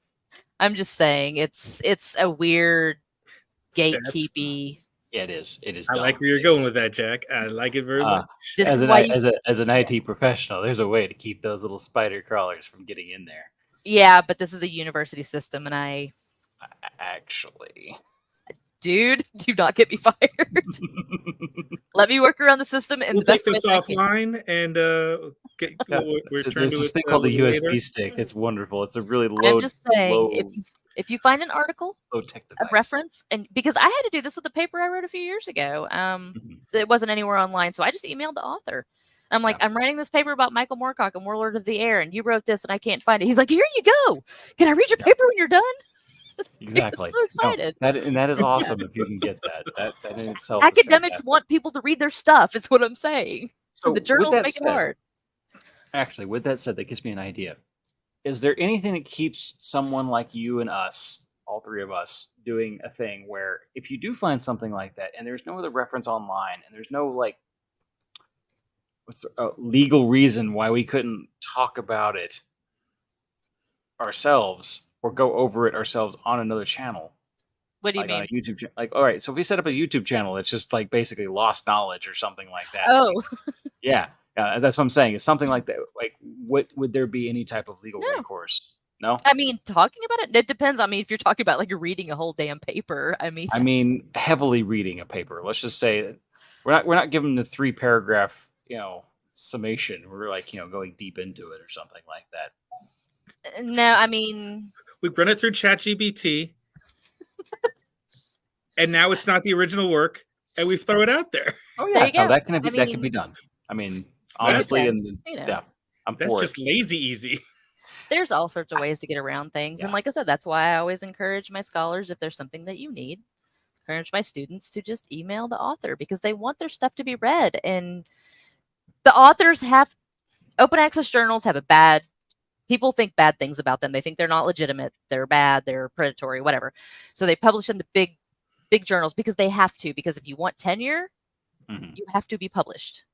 [SPEAKER 2] I'm just saying it's a weird gatekeepy.
[SPEAKER 3] Yeah, it is. It is.
[SPEAKER 1] I
[SPEAKER 3] dumb.
[SPEAKER 1] like where you're going with that, Jack. I like it very much.
[SPEAKER 2] This
[SPEAKER 3] as
[SPEAKER 2] is
[SPEAKER 3] an,
[SPEAKER 2] why
[SPEAKER 3] as an IT professional, there's a way to keep those little spider crawlers from getting in there.
[SPEAKER 2] Yeah, but this is a university system, and
[SPEAKER 3] actually,
[SPEAKER 2] dude, do not get me fired. Let me work around the system, and
[SPEAKER 1] we'll take this offline and get.
[SPEAKER 3] There's this thing called the USB stick. It's wonderful. It's a really low.
[SPEAKER 2] I'm just saying, if you find an article,
[SPEAKER 3] low tech
[SPEAKER 2] a
[SPEAKER 3] device.
[SPEAKER 2] reference, and because I had to do this with the paper I wrote a few years ago, it wasn't anywhere online, so I just emailed the author. I'm like, I'm writing this paper about Michael Moorcock and Warlord of the Air, and you wrote this, and I can't find it. He's like, here you go. Can I read your paper when you're done?
[SPEAKER 3] Exactly.
[SPEAKER 2] So excited.
[SPEAKER 3] No, that is awesome if you can get that. That in itself.
[SPEAKER 2] Academics want people to read their stuff. Is what I'm saying. So the journals make it hard.
[SPEAKER 3] Actually, with that said, that gives me an idea. Is there anything that keeps someone like you and us, all three of us, doing a thing where if you do find something like that, and there's no other reference online, and there's no legal reason why we couldn't talk about it ourselves or go over it ourselves on another channel?
[SPEAKER 2] What do you mean?
[SPEAKER 3] On a YouTube channel? All right, so if we set up a YouTube channel, it's just basically lost knowledge or something like that.
[SPEAKER 2] Oh,
[SPEAKER 3] yeah, that's what I'm saying. Is something like that. What would there be any type of legal recourse? No.
[SPEAKER 2] I mean, talking about it depends. I mean, if you're talking about you're reading a whole damn paper, I mean,
[SPEAKER 3] heavily reading a paper. Let's just say we're not giving the 3-paragraph summation. We're going deep into it or something like that.
[SPEAKER 2] No, I mean,
[SPEAKER 1] we run it through ChatGPT, and now it's not the original work, and we throw it out there.
[SPEAKER 3] Oh yeah, that can be done. I mean, honestly, I'm
[SPEAKER 1] that's just lazy easy.
[SPEAKER 2] There's all sorts of ways to get around things, and like I said, that's why I always encourage my scholars, if there's something that you need, encourage my students to just email the author, because they want their stuff to be read, and the authors have open access journals have people think bad things about them. They think they're not legitimate. They're bad. They're predatory, whatever. So they publish in the big journals because they have to, because if you want tenure, you have to be published.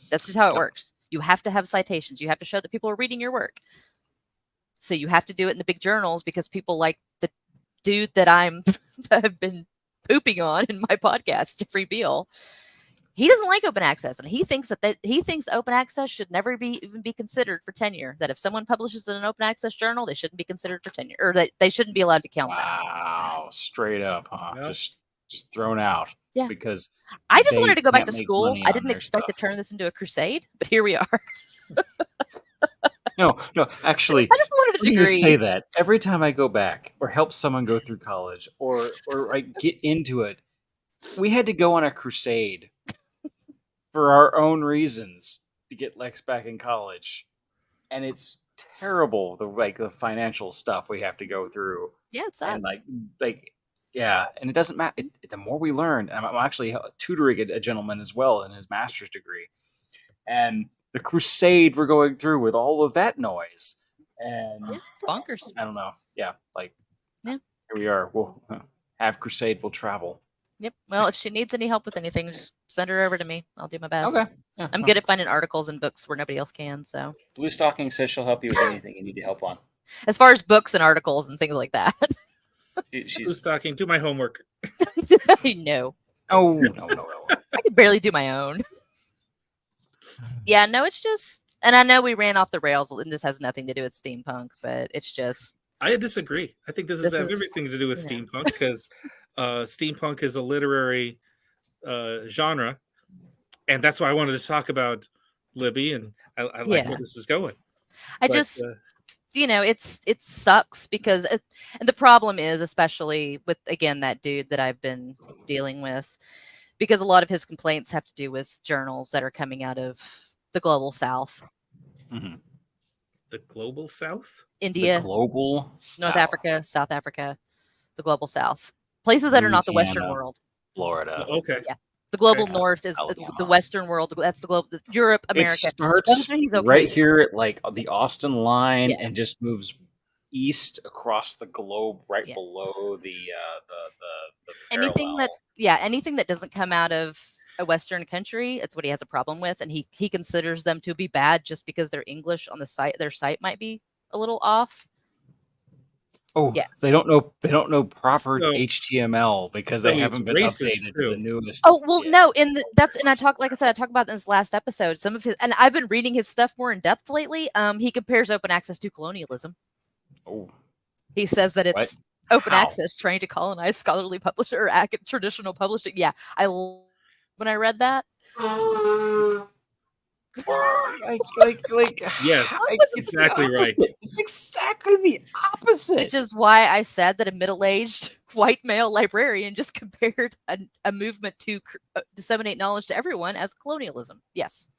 [SPEAKER 2] That's just how it works. You have to have citations. You have to show that people are reading your work. So you have to do it in the big journals, because people like the dude that have been pooping on in my podcast, Jeffrey Beal. He doesn't like open access, and he thinks he thinks open access should never even be considered for tenure. That if someone publishes in an open access journal, they shouldn't be considered for tenure, or that they shouldn't be allowed to count that.
[SPEAKER 3] Wow, straight up, huh? Yep. Just thrown out.
[SPEAKER 2] Yeah,
[SPEAKER 3] because
[SPEAKER 2] I just wanted to go back to school. I didn't expect to turn this into a crusade, but here we are.
[SPEAKER 3] No, actually,
[SPEAKER 2] I just wanted a degree.
[SPEAKER 3] You say that every time I go back or help someone go through college or I get into it, we had to go on a crusade for our own reasons to get Lex back in college, and it's terrible. The financial stuff we have to go through.
[SPEAKER 2] Yeah, it sucks.
[SPEAKER 3] And yeah, and it doesn't matter. The more we learn, I'm actually tutoring a gentleman as well in his master's degree, and the crusade we're going through with all of that noise, and
[SPEAKER 2] it's bonkers.
[SPEAKER 3] I don't know. Yeah,
[SPEAKER 2] here
[SPEAKER 3] we are. We'll have crusade. We'll travel.
[SPEAKER 2] Yep. Well, if she needs any help with anything, just send her over to me. I'll do my best.
[SPEAKER 3] Okay. Yeah,
[SPEAKER 2] I'm good at finding articles and books where nobody else can. So
[SPEAKER 3] Bluestocking says she'll help you with anything you need help on.
[SPEAKER 2] As far as books and articles and things like that.
[SPEAKER 1] Bluestocking, do my homework.
[SPEAKER 2] No.
[SPEAKER 3] Oh, no.
[SPEAKER 2] I could barely do my own. Yeah, no, it's just, and I know we ran off the rails, and this has nothing to do with steampunk, but it's just.
[SPEAKER 1] I disagree. I think this has everything to do with steampunk, because steampunk is a literary genre, and that's why I wanted to talk about Libby, and I like where this is going.
[SPEAKER 2] It sucks because, and the problem is, especially with, again, that dude that I've been dealing with, because a lot of his complaints have to do with journals that are coming out of the global south.
[SPEAKER 3] Mm-hmm.
[SPEAKER 1] The global south?
[SPEAKER 2] India.
[SPEAKER 3] The global south.
[SPEAKER 2] North Africa, South Africa, the global south. Places that are not the Western world.
[SPEAKER 3] Florida.
[SPEAKER 1] Okay.
[SPEAKER 2] Yeah. The global north is the Western world. That's the global Europe, America.
[SPEAKER 3] It starts right here at the Austin line and just moves east across the globe, right below the
[SPEAKER 2] anything
[SPEAKER 3] parallel.
[SPEAKER 2] Anything that doesn't come out of a Western country, it's what he has a problem with, and he considers them to be bad just because their English on the site, their site might be a little off.
[SPEAKER 3] Oh, yeah. They don't know proper HTML because they haven't been updated to the newest.
[SPEAKER 2] Oh well, no, and I talk about in this last episode. Some of his, and I've been reading his stuff more in depth lately. He compares open access to colonialism.
[SPEAKER 3] Oh,
[SPEAKER 2] he says that it's open access trying to colonize scholarly publisher or traditional publishing. Yeah, when I read that.
[SPEAKER 1] Yes, exactly right.
[SPEAKER 3] It's exactly the opposite.
[SPEAKER 2] Which is why I said that a middle-aged white male librarian just compared a movement to disseminate knowledge to everyone as colonialism. Yes.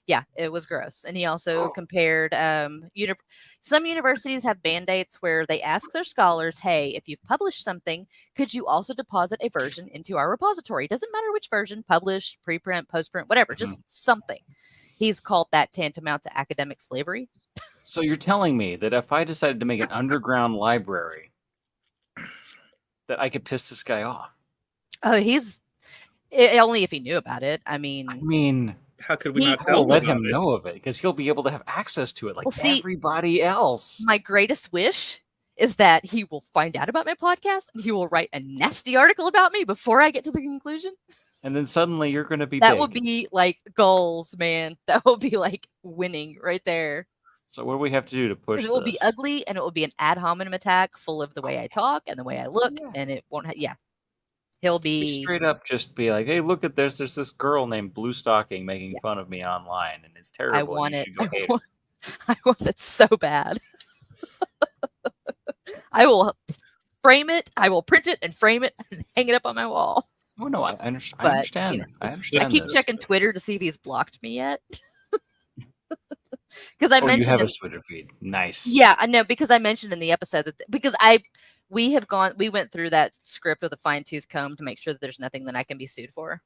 [SPEAKER 2] Yeah, it was gross. And he also compared some universities have mandates where they ask their scholars, hey, if you've published something, could you also deposit a version into our repository? Doesn't matter which version, published, preprint, postprint, whatever, just something. He's called that tantamount to academic slavery.
[SPEAKER 3] So you're telling me that if I decided to make an underground library, that I could piss this guy off?
[SPEAKER 2] Oh, only if he knew about it. I mean,
[SPEAKER 1] how could we not
[SPEAKER 3] let him know of it? Because he'll be able to have access to it like everybody else.
[SPEAKER 2] My greatest wish is that he will find out about my podcast and he will write a nasty article about me before I get to the conclusion.
[SPEAKER 3] And then suddenly you're going to be
[SPEAKER 2] that
[SPEAKER 3] big.
[SPEAKER 2] Will be like goals, man. That will be like winning right there.
[SPEAKER 3] So what do we have to do to push this?
[SPEAKER 2] It will be ugly, and it will be an ad hominem attack full of the way I talk and the way I look, and it won't he'll be
[SPEAKER 3] straight up just be like, hey, look at this. There's this girl named Bluestocking making fun of me online, and it's terrible.
[SPEAKER 2] I want it.
[SPEAKER 3] I
[SPEAKER 2] want it so bad. I will frame it. I will print it and frame it and hang it up on my wall.
[SPEAKER 3] Oh no, I understand. You know, I understand.
[SPEAKER 2] I keep checking Twitter to see if he's blocked me yet. Because I mentioned
[SPEAKER 3] you have a Twitter feed. Nice.
[SPEAKER 2] Yeah, I know, because I mentioned in the episode that we went through that script with a fine-tooth comb to make sure that there's nothing that I can be sued for.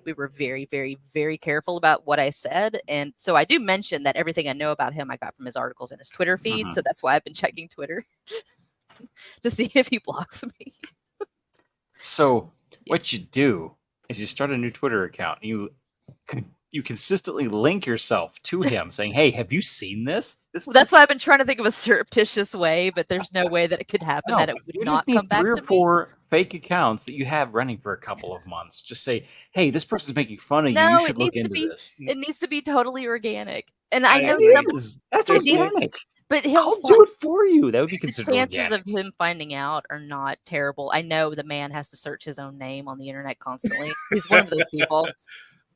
[SPEAKER 2] We were very, very, very careful about what I said, and so I do mention that everything I know about him I got from his articles and his Twitter feed. So that's why I've been checking Twitter to see if he blocks me.
[SPEAKER 3] So what you do is you start a new Twitter account. You consistently link yourself to him saying, hey, have you seen this?
[SPEAKER 2] That's why I've been trying to think of a surreptitious way, but there's no way that it could happen, that it would not come back to me.
[SPEAKER 3] 3 or 4 fake accounts that you have running for a couple of months. Just say, hey, this person's making fun of you. You should look into this.
[SPEAKER 2] It needs to be totally organic. And I know
[SPEAKER 3] that's organic.
[SPEAKER 2] But
[SPEAKER 3] I'll do it for you. That would be considered
[SPEAKER 2] organic. The chances
[SPEAKER 3] organic.
[SPEAKER 2] of him finding out are not terrible. I know the man has to search his own name on the internet constantly. He's one of those people.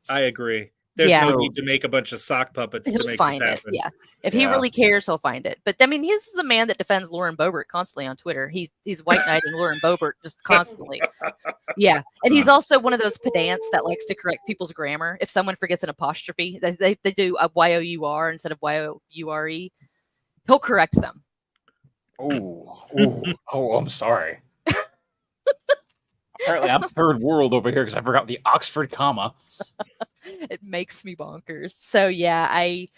[SPEAKER 1] I agree. There's no need to make a bunch of sock puppets to make this happen.
[SPEAKER 2] Yeah. If he really cares, he'll find it. But I mean, he's the man that defends Lauren Boebert constantly on Twitter. He's white knighting Lauren Boebert just constantly. Yeah. And he's also one of those pedants that likes to correct people's grammar. If someone forgets an apostrophe, they do a Y-O-U-R instead of Y-O-U-R-E. He'll correct them.
[SPEAKER 3] Oh, I'm sorry. Apparently, I'm third world over here because I forgot the Oxford comma.
[SPEAKER 2] It makes me bonkers. So I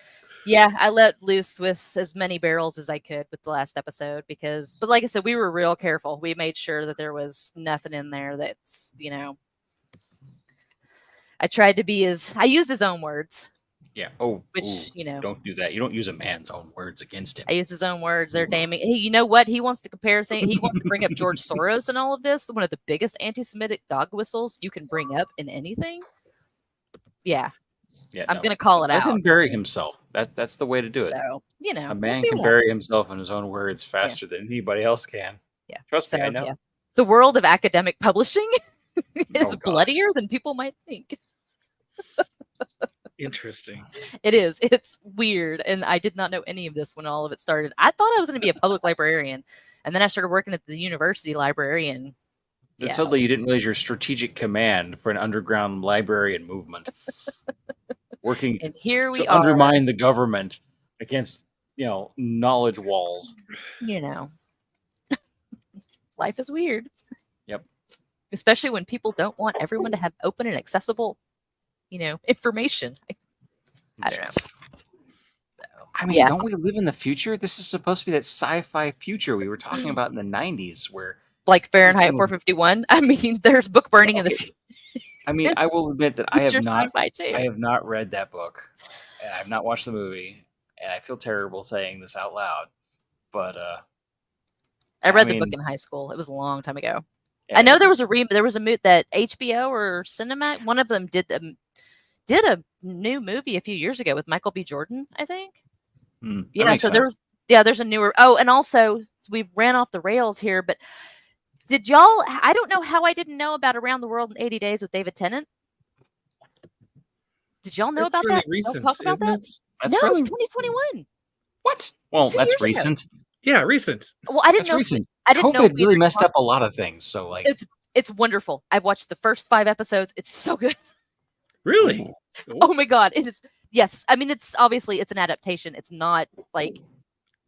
[SPEAKER 2] let loose with as many barrels as I could with the last episode but like I said, we were real careful. We made sure that there was nothing in there that's, I tried to be I used his own words.
[SPEAKER 3] Yeah. Don't do that. You don't use a man's own words against him.
[SPEAKER 2] I use his own words. They're damning. Hey, you know what? He wants to compare things. He wants to bring up George Soros and all of this. One of the biggest anti-Semitic dog whistles you can bring up in anything. Yeah. I'm going to call it out.
[SPEAKER 3] Let him bury himself. That's the way to do it.
[SPEAKER 2] So,
[SPEAKER 3] a man can bury himself in his own words faster than anybody else can.
[SPEAKER 2] Yeah.
[SPEAKER 3] Trust me, I know. Yeah.
[SPEAKER 2] The world of academic publishing is bloodier than people might think.
[SPEAKER 1] Interesting.
[SPEAKER 2] It is. It's weird. And I did not know any of this when all of it started. I thought I was going to be a public librarian. And then I started working at the university librarian.
[SPEAKER 3] And suddenly you didn't realize your strategic command for an underground librarian movement. Working
[SPEAKER 2] and here we
[SPEAKER 3] to undermine the government against, knowledge walls.
[SPEAKER 2] Life is weird.
[SPEAKER 3] Yep.
[SPEAKER 2] Especially when people don't want everyone to have open and accessible information. I don't know. So,
[SPEAKER 3] I mean, don't we live in the future? This is supposed to be that sci-fi future we were talking about in the 90s where...
[SPEAKER 2] Like Fahrenheit 451? I mean, there's book burning in the future.
[SPEAKER 3] I mean, I will admit that I have
[SPEAKER 2] sci-fi
[SPEAKER 3] not read that book, and I have not watched the movie, and I feel terrible saying this out loud, but
[SPEAKER 2] I read the book in high school. It was a long time ago. I know there was a that HBO or Cinemax, one of them did a new movie a few years ago with Michael B. Jordan, I think. Yeah, so there's a newer. Oh, and also we ran off the rails here, but did y'all? I don't know how I didn't know about Around the World in 80 Days with David Tennant. Did y'all know about that?
[SPEAKER 1] Recent,
[SPEAKER 2] talk about that? No, it's 2021.
[SPEAKER 3] What? Well, that's recent.
[SPEAKER 1] Ago. Yeah, recent.
[SPEAKER 2] Well, I didn't know.
[SPEAKER 3] Recent.
[SPEAKER 2] I didn't know.
[SPEAKER 3] COVID really messed up a lot of things. So like,
[SPEAKER 2] it's wonderful. I've watched the first 5 episodes. It's so good.
[SPEAKER 1] Really?
[SPEAKER 2] Oh my god, it is. Yes, I mean it's an adaptation. It's not like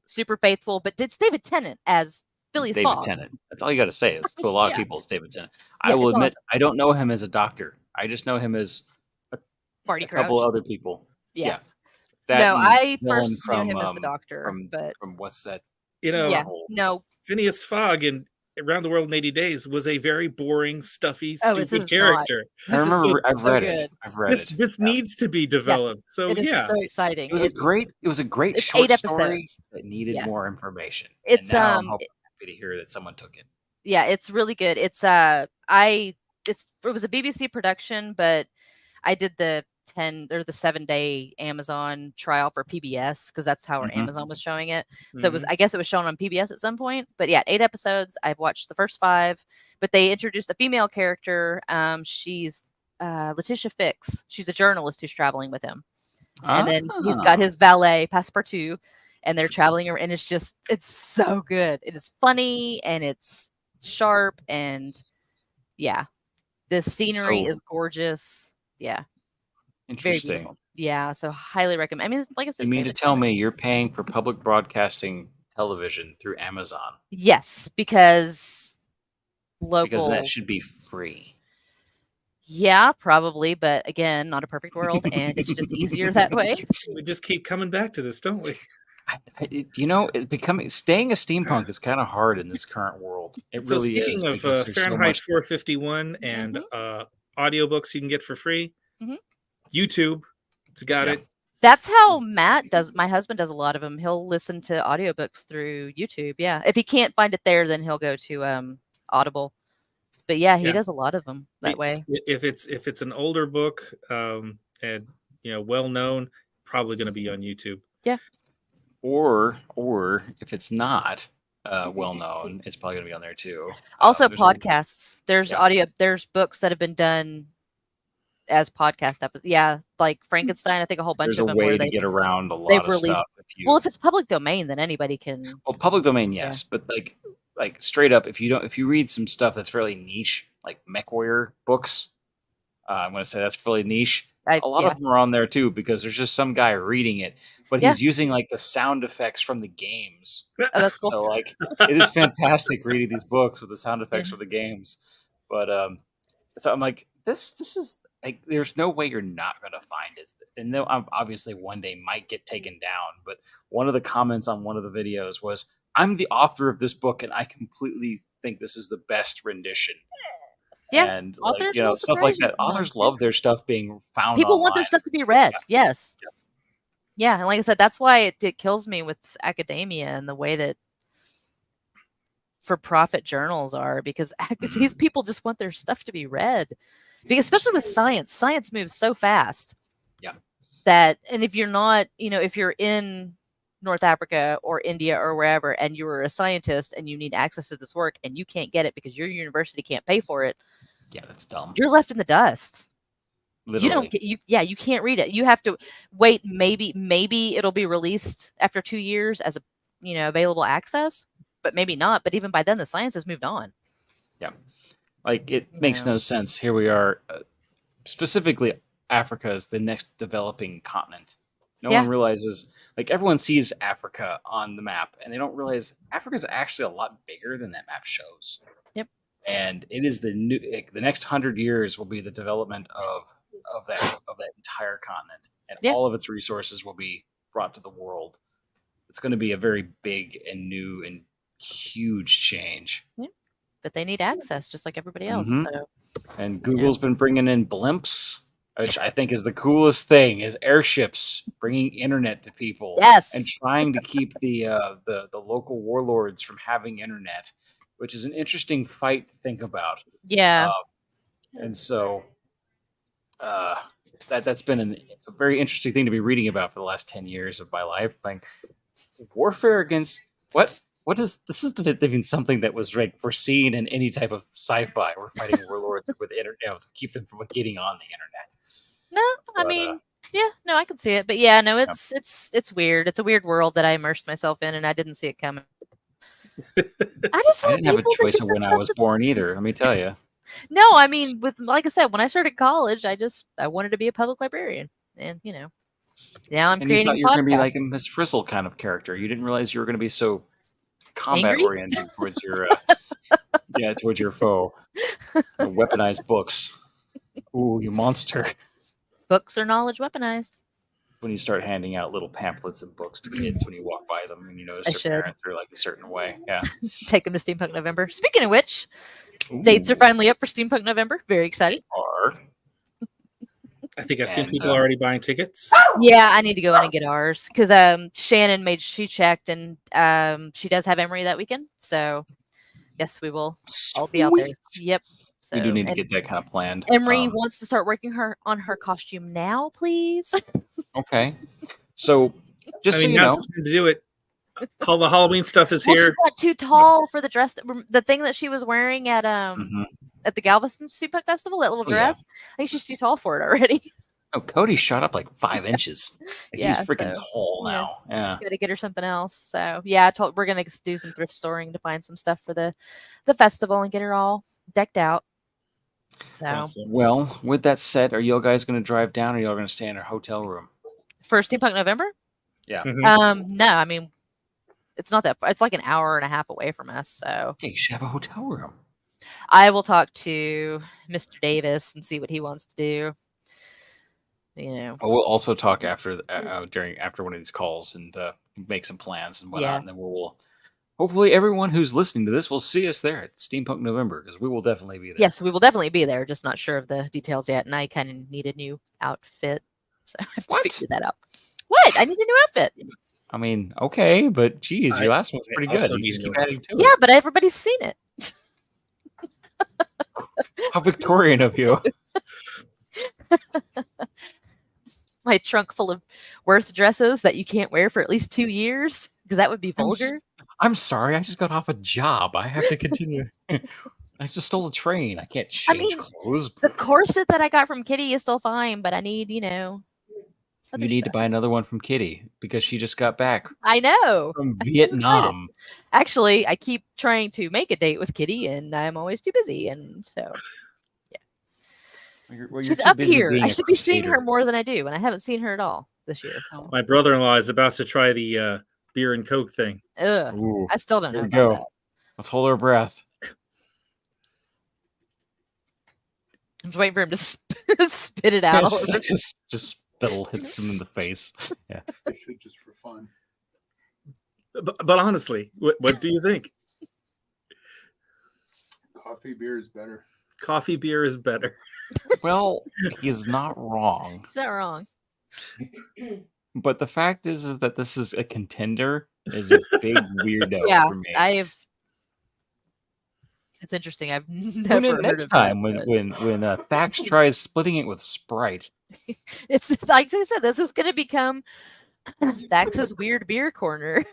[SPEAKER 2] super faithful, but it's David Tennant as Phileas Fogg.
[SPEAKER 3] David Tennant. That's all you got to say. To a lot of people, it's David Tennant. I will admit, I don't know him as a doctor. I just know him as
[SPEAKER 2] Marty
[SPEAKER 3] a couple other people.
[SPEAKER 2] Yeah. No, I first knew him as the doctor,
[SPEAKER 3] from what's that?
[SPEAKER 2] No.
[SPEAKER 1] Phineas Fogg in Around the World in 80 Days was a very boring, stuffy, stupid character.
[SPEAKER 3] I remember. I've read it.
[SPEAKER 1] This needs to be developed.
[SPEAKER 2] Yes, so it is so exciting.
[SPEAKER 3] It was a great short story that needed more information.
[SPEAKER 2] It's
[SPEAKER 3] I'm happy to hear that someone took it.
[SPEAKER 2] Yeah, it's really good. It was a BBC production, but I did the 7-day Amazon trial for PBS because that's how our Amazon was showing it. So I guess it was shown on PBS at some point. But yeah, 8 episodes. I've watched the first 5, but they introduced a female character. She's Letitia Fix. She's a journalist who's traveling with him, and then he's got his valet Passepartout, and they're traveling around. And it's so good. It is funny and it's sharp, and the scenery is gorgeous. Yeah.
[SPEAKER 3] Interesting.
[SPEAKER 2] Yeah, so highly recommend. I mean, like I said,
[SPEAKER 3] you mean to tell me you're paying for public broadcasting television through Amazon?
[SPEAKER 2] Yes, because
[SPEAKER 3] that should be free.
[SPEAKER 2] Yeah, probably, but again, not a perfect world, and it's just easier that way.
[SPEAKER 1] We just keep coming back to this, don't we?
[SPEAKER 3] Staying a steampunk is kind of hard in this current world. It really is.
[SPEAKER 1] Speaking of Fahrenheit 451 and audiobooks you can get for free. YouTube, it's got it.
[SPEAKER 2] That's how Matt does. My husband does a lot of them. He'll listen to audiobooks through YouTube. Yeah, if he can't find it there, then he'll go to Audible. But yeah, he does a lot of them that way.
[SPEAKER 1] If it's an older book and well known, probably going to be on YouTube.
[SPEAKER 2] Yeah.
[SPEAKER 3] Or if it's not well known, it's probably going to be on there too.
[SPEAKER 2] Also, podcasts. There's audio. There's books that have been done as podcast episodes. Yeah, like Frankenstein. I think a whole bunch of them.
[SPEAKER 3] There's a way to get around a lot of stuff.
[SPEAKER 2] If it's public domain, then anybody can.
[SPEAKER 3] Well, public domain, yes, but like straight up, if you read some stuff that's fairly niche, like MechWarrior books, I'm going to say that's fairly niche. A lot of them are on there too because there's just some guy reading it, but he's using like the sound effects from the games.
[SPEAKER 2] Oh, that's cool.
[SPEAKER 3] So like, it is fantastic reading these books with the sound effects from the games. But so I'm like, this is. Like, there's no way you're not going to find it. And obviously one day might get taken down. But one of the comments on one of the videos was, I'm the author of this book, and I completely think this is the best rendition.
[SPEAKER 2] Yeah.
[SPEAKER 3] And stuff like that. Authors love their stuff being found
[SPEAKER 2] People
[SPEAKER 3] online.
[SPEAKER 2] Want their stuff to be read. Yeah. Yes. Yeah. And like I said, that's why it kills me with academia and the way that for-profit journals are, because these people just want their stuff to be read. Because especially with science moves so fast.
[SPEAKER 3] Yeah.
[SPEAKER 2] And if you're not, if you're in North Africa or India or wherever, and you're a scientist and you need access to this work and you can't get it because your university can't pay for it.
[SPEAKER 3] Yeah, that's dumb.
[SPEAKER 2] You're left in the dust.
[SPEAKER 3] Literally.
[SPEAKER 2] You can't read it. You have to wait. Maybe it'll be released after 2 years as available access, but maybe not. But even by then, the science has moved on.
[SPEAKER 3] Yeah. Like, it makes no sense. Here we are, specifically, Africa is the next developing continent. No one realizes, like, everyone sees Africa on the map, and they don't realize Africa is actually a lot bigger than that map shows.
[SPEAKER 2] Yep.
[SPEAKER 3] And it is the next 100 years will be the development of that entire continent, and all of its resources will be brought to the world. It's going to be a very big and new and huge change.
[SPEAKER 2] Yeah. But they need access just like everybody else. So.
[SPEAKER 3] And Google's been bringing in blimps, which I think is the coolest thing, is airships bringing internet to people.
[SPEAKER 2] Yes.
[SPEAKER 3] And trying to keep the local warlords from having internet, which is an interesting fight to think about.
[SPEAKER 2] Yeah.
[SPEAKER 3] And so that's been a very interesting thing to be reading about for the last 10 years of my life. Like, warfare against what? What is this? Isn't even something that was like foreseen in any type of sci-fi. We're fighting warlords with internet to keep them from getting on the internet.
[SPEAKER 2] No, I mean, no, I can see it, but yeah, no, it's weird. It's a weird world that I immersed myself in, and I didn't see it coming. I
[SPEAKER 3] didn't have a choice of when I was born either. Let me tell you.
[SPEAKER 2] No, I mean, like I said, when I started college, I wanted to be a public librarian, and now I'm creating.
[SPEAKER 3] You thought you were going to be like a Miss Frizzle kind of character. You didn't realize you were going to be so combat oriented towards your towards your foe. Weaponized books. Ooh, you monster.
[SPEAKER 2] Books are knowledge weaponized.
[SPEAKER 3] When you start handing out little pamphlets and books to kids when you walk by them, and you notice their parents are like a certain way. Yeah.
[SPEAKER 2] Take them to Steampunk November. Speaking of which, dates are finally up for Steampunk November. Very excited.
[SPEAKER 1] I think I've seen people already buying tickets.
[SPEAKER 2] Yeah, I need to go in and get ours because Shannon she checked, and she does have Emory that weekend. So yes, we will all be out there. Yep. So,
[SPEAKER 3] we do need to get that kind of planned.
[SPEAKER 2] Emory wants to start working on her costume now, please.
[SPEAKER 3] Okay. So just so you know,
[SPEAKER 1] to do it. All the Halloween stuff is here.
[SPEAKER 2] She got too tall for the dress. The thing that she was wearing at the Galveston Steampunk Festival, that little dress. I think she's too tall for it already.
[SPEAKER 3] Oh, Cody shot up like 5 inches. He's freaking tall now. Yeah.
[SPEAKER 2] Got to get her something else. So yeah, we're gonna do some thrift storing to find some stuff for the festival and get her all decked out. So
[SPEAKER 1] awesome.
[SPEAKER 3] Well, with that said, are you guys going to drive down, or are you all going to stay in our hotel room?
[SPEAKER 2] For Steampunk November?
[SPEAKER 3] Yeah.
[SPEAKER 2] No, I mean, it's not that far. It's like an hour and a half away from us. So
[SPEAKER 3] you should have a hotel room.
[SPEAKER 2] I will talk to Mr. Davis and see what he wants to do.
[SPEAKER 3] We'll also talk after one of these calls and make some plans and whatnot, and then we'll hopefully everyone who's listening to this will see us there at Steampunk November, because we will definitely be there.
[SPEAKER 2] Yes, we will definitely be there. Just not sure of the details yet, and I kind of need a new outfit, so I have to figure that out. What? I need a new outfit.
[SPEAKER 3] I mean, okay, but geez, your last one's pretty good. You just keep adding to it.
[SPEAKER 2] Yeah, but everybody's seen it.
[SPEAKER 3] How Victorian of you.
[SPEAKER 2] My trunk full of Worth dresses that you can't wear for at least 2 years, because that would be vulgar.
[SPEAKER 3] I'm sorry, I just got off a job. I have to continue. I just stole a train. I can't change clothes.
[SPEAKER 2] The corset that I got from Kitty is still fine, but I need,
[SPEAKER 3] You need to buy another one from Kitty, because she just got back.
[SPEAKER 2] I know.
[SPEAKER 3] From Vietnam.
[SPEAKER 2] So actually, I keep trying to make a date with Kitty, and I'm always too busy, and so... She's up here. I should be seeing her more than I do, and I haven't seen her at all this year. So.
[SPEAKER 1] My brother-in-law is about to try the beer and Coke thing.
[SPEAKER 2] Ugh. Ooh, I still don't know
[SPEAKER 3] about
[SPEAKER 2] that.
[SPEAKER 3] Let's hold our breath.
[SPEAKER 2] I'm just waiting for him to spit it out.
[SPEAKER 3] just spittle hits him in the face. Yeah.
[SPEAKER 5] I should, just for fun.
[SPEAKER 1] But honestly, what do you think?
[SPEAKER 5] Coffee beer is better.
[SPEAKER 1] Coffee beer is better.
[SPEAKER 3] Well, he is not wrong.
[SPEAKER 2] He's not wrong.
[SPEAKER 3] But the fact is that this is a contender is a big weirdo for me.
[SPEAKER 2] It's interesting. I've never heard
[SPEAKER 3] next
[SPEAKER 2] of
[SPEAKER 3] time
[SPEAKER 2] that,
[SPEAKER 3] when Thax tries splitting it with Sprite.
[SPEAKER 2] It's like I said, this is going to become Thax's weird beer corner.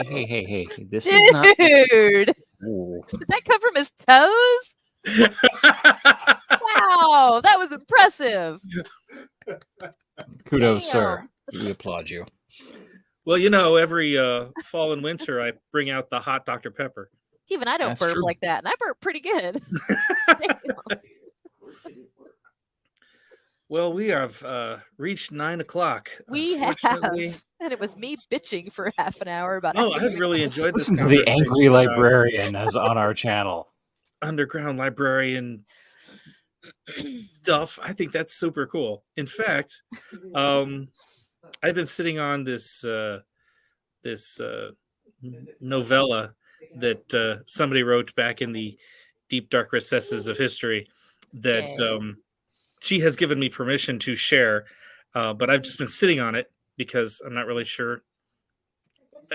[SPEAKER 3] Hey! This is not.
[SPEAKER 2] Dude, did that come from his toes? Wow, that was impressive.
[SPEAKER 3] Kudos, sir. We applaud you.
[SPEAKER 1] Well, every fall and winter, I bring out the hot Dr. Pepper.
[SPEAKER 2] Even I don't burp like that, and I burp pretty good.
[SPEAKER 1] Well, we have reached 9 o'clock.
[SPEAKER 2] We have, and it was me bitching for half an hour about.
[SPEAKER 1] Oh, I've really enjoyed this.
[SPEAKER 3] Listen to the angry librarian as on our channel.
[SPEAKER 1] Underground librarian stuff. I think that's super cool. In fact, I've been sitting on this novella that somebody wrote back in the deep dark recesses of history that she has given me permission to share, but I've just been sitting on it because I'm not really sure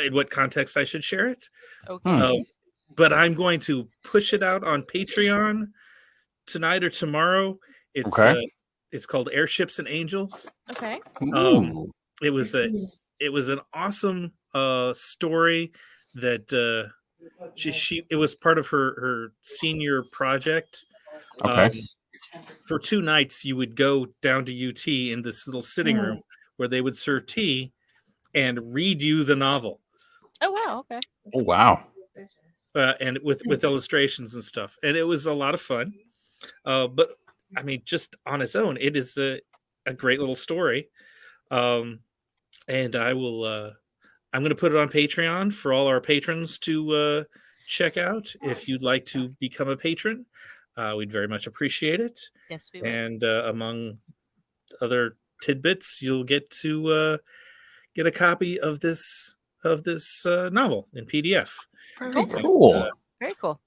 [SPEAKER 1] in what context I should share it.
[SPEAKER 2] Okay.
[SPEAKER 1] But I'm going to push it out on Patreon tonight or tomorrow. It's called Airships and Angels.
[SPEAKER 2] Okay.
[SPEAKER 1] It was an awesome story that it was part of her senior project. For 2 nights, you would go down to UT in this little sitting room where they would serve tea and read you the novel.
[SPEAKER 2] Oh wow! Okay.
[SPEAKER 3] Oh wow!
[SPEAKER 1] And with illustrations and stuff, and it was a lot of fun. But I mean, just on its own, it is a great little story. And I will. I'm going to put it on Patreon for all our patrons to check out. If you'd like to become a patron, we'd very much appreciate it.
[SPEAKER 2] Yes, we will.
[SPEAKER 1] And among other tidbits, you'll get to get a copy of this novel in PDF.
[SPEAKER 3] Cool.
[SPEAKER 2] Very cool.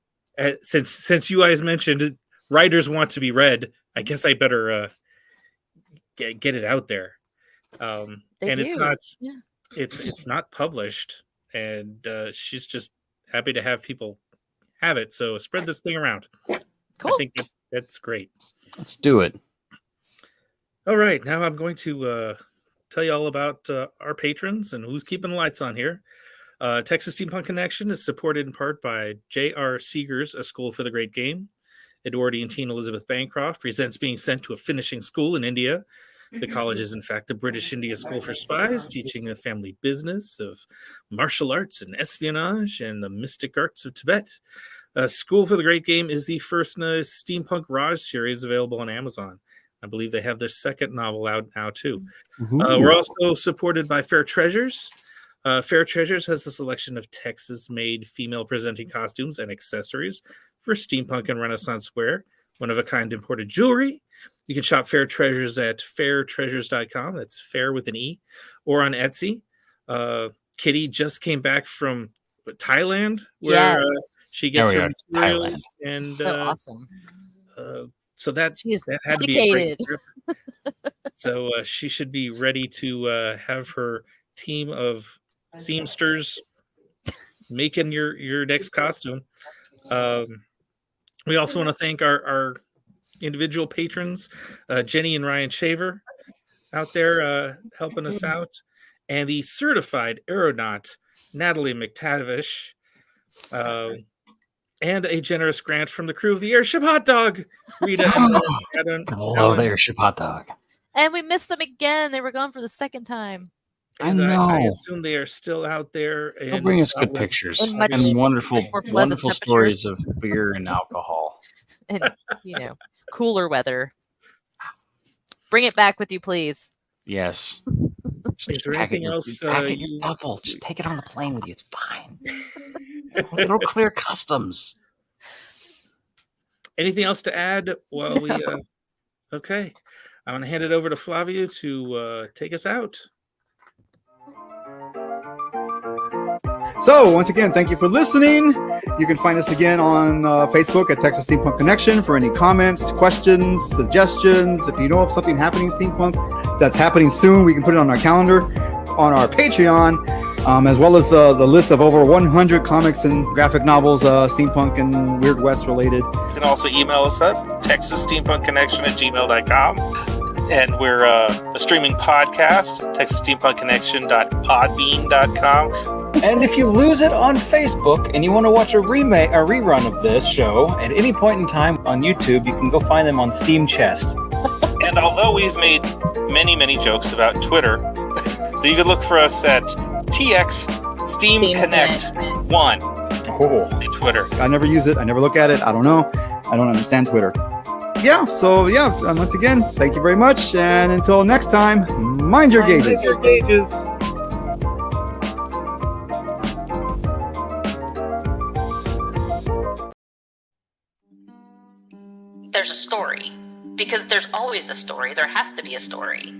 [SPEAKER 1] Since you guys mentioned writers want to be read, I guess I better get it out there. It's not published, and she's just happy to have people have it. So spread this thing around.
[SPEAKER 2] Cool.
[SPEAKER 1] I think that's great.
[SPEAKER 3] Let's do it.
[SPEAKER 1] All right, now I'm going to tell you all about our patrons and who's keeping the lights on here. Texas Steampunk Connection is supported in part by J.R. Seegers, A School for the Great Game. Edwardian Elizabeth Bancroft resents being sent to a finishing school in India. The college is, in fact, the British India School for Spies, teaching the family business of martial arts and espionage and the mystic arts of Tibet. School for the Great Game is the first in a Steampunk Raj series available on Amazon. I believe they have their second novel out now, too. We're also supported by Fair Treasures. Fair Treasures has a selection of Texas-made female-presenting costumes and accessories for steampunk and Renaissance wear, one-of-a-kind imported jewelry. You can shop Fair Treasures at fairtreasures.com. That's fair with an E. Or on Etsy. Kitty just came back from Thailand, where she gets her materials. And,
[SPEAKER 2] so awesome.
[SPEAKER 1] So that had to be a great trip. So she should be ready to have her team of seamsters making your next costume. We also want to thank our individual patrons, Jenny and Ryan Shaver out there helping us out, and the certified aeronaut Natalie McTavish, and a generous grant from the crew of the Airship Hot Dog, Rita and
[SPEAKER 3] Hello, the Airship Hot Dog.
[SPEAKER 2] And we missed them again. They were gone for the second time.
[SPEAKER 3] I know.
[SPEAKER 1] I assume they are still out there.
[SPEAKER 3] They'll bring us good pictures and wonderful stories of beer and alcohol.
[SPEAKER 2] And, cooler weather. Bring it back with you, please.
[SPEAKER 3] Yes.
[SPEAKER 1] Is there anything else?
[SPEAKER 3] Duffel. Just take it on the plane with you. It's fine. It'll clear customs.
[SPEAKER 1] Anything else to add? Well, okay. I'm going to hand it over to Flavio to take us out.
[SPEAKER 4] So, once again, thank you for listening. You can find us again on Facebook at Texas Steampunk Connection for any comments, questions, suggestions. If you know of something happening steampunk that's happening soon, we can put it on our calendar, on our Patreon, as well as the list of over 100 comics and graphic novels, steampunk and Weird West related.
[SPEAKER 1] You can also email us at texassteampunkconnection@gmail.com. And we're a streaming podcast, texassteampunkconnection.podbean.com.
[SPEAKER 3] And if you lose it on Facebook and you want to watch a rerun of this show at any point in time on YouTube, you can go find them on Steam Chest.
[SPEAKER 1] And although we've made many, many jokes about Twitter, you can look for us at TX Steam Connect 1 on Twitter.
[SPEAKER 4] I never use it. I never look at it. I don't know. I don't understand Twitter. Once again, thank you very much. And until next time, mind your gauges.
[SPEAKER 6] There's a story. Because there's always a story. There has to be a story.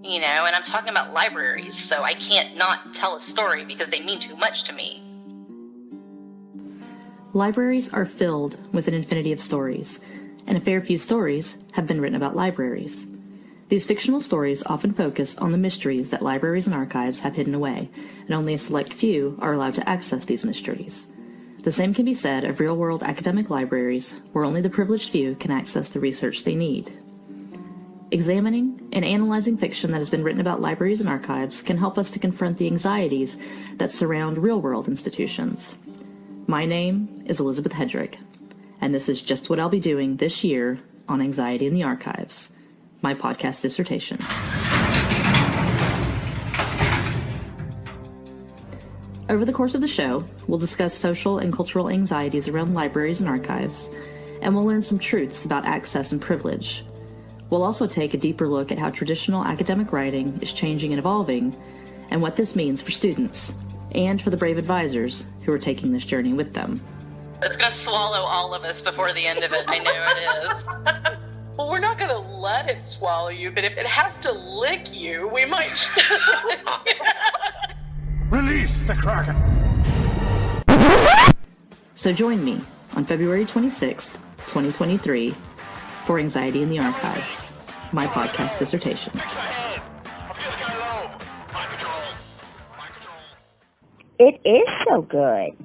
[SPEAKER 2] you know, and I'm talking about libraries, so I can't not tell a story because they mean too much to me.
[SPEAKER 6] Libraries are filled with an infinity of stories, and a fair few stories have been written about libraries. These fictional stories often focus on the mysteries that libraries and archives have hidden away, and only a select few are allowed to access these mysteries. The same can be said of real-world academic libraries, where only the privileged few can access the research they need. Examining and analyzing fiction that has been written about libraries and archives can help us to confront the anxieties that surround real-world institutions. My name is Elizabeth Hedrick, and this is just what I'll be doing this year on Anxiety in the Archives, my podcast dissertation. Over the course of the show, we'll discuss social and cultural anxieties around libraries and archives, and we'll learn some truths about access and privilege. We'll also take a deeper look at how traditional academic writing is changing and evolving, and what this means for students, and for the brave advisors who are taking this journey with them.
[SPEAKER 2] It's going to swallow all of us before the end of it. I know it is.
[SPEAKER 7] Well, we're not going to let it swallow you, but if it has to lick you, we might.
[SPEAKER 8] Release the Kraken!
[SPEAKER 6] So join me on February 26th, 2023, for Anxiety in the Archives, my podcast dissertation.
[SPEAKER 9] It is so good.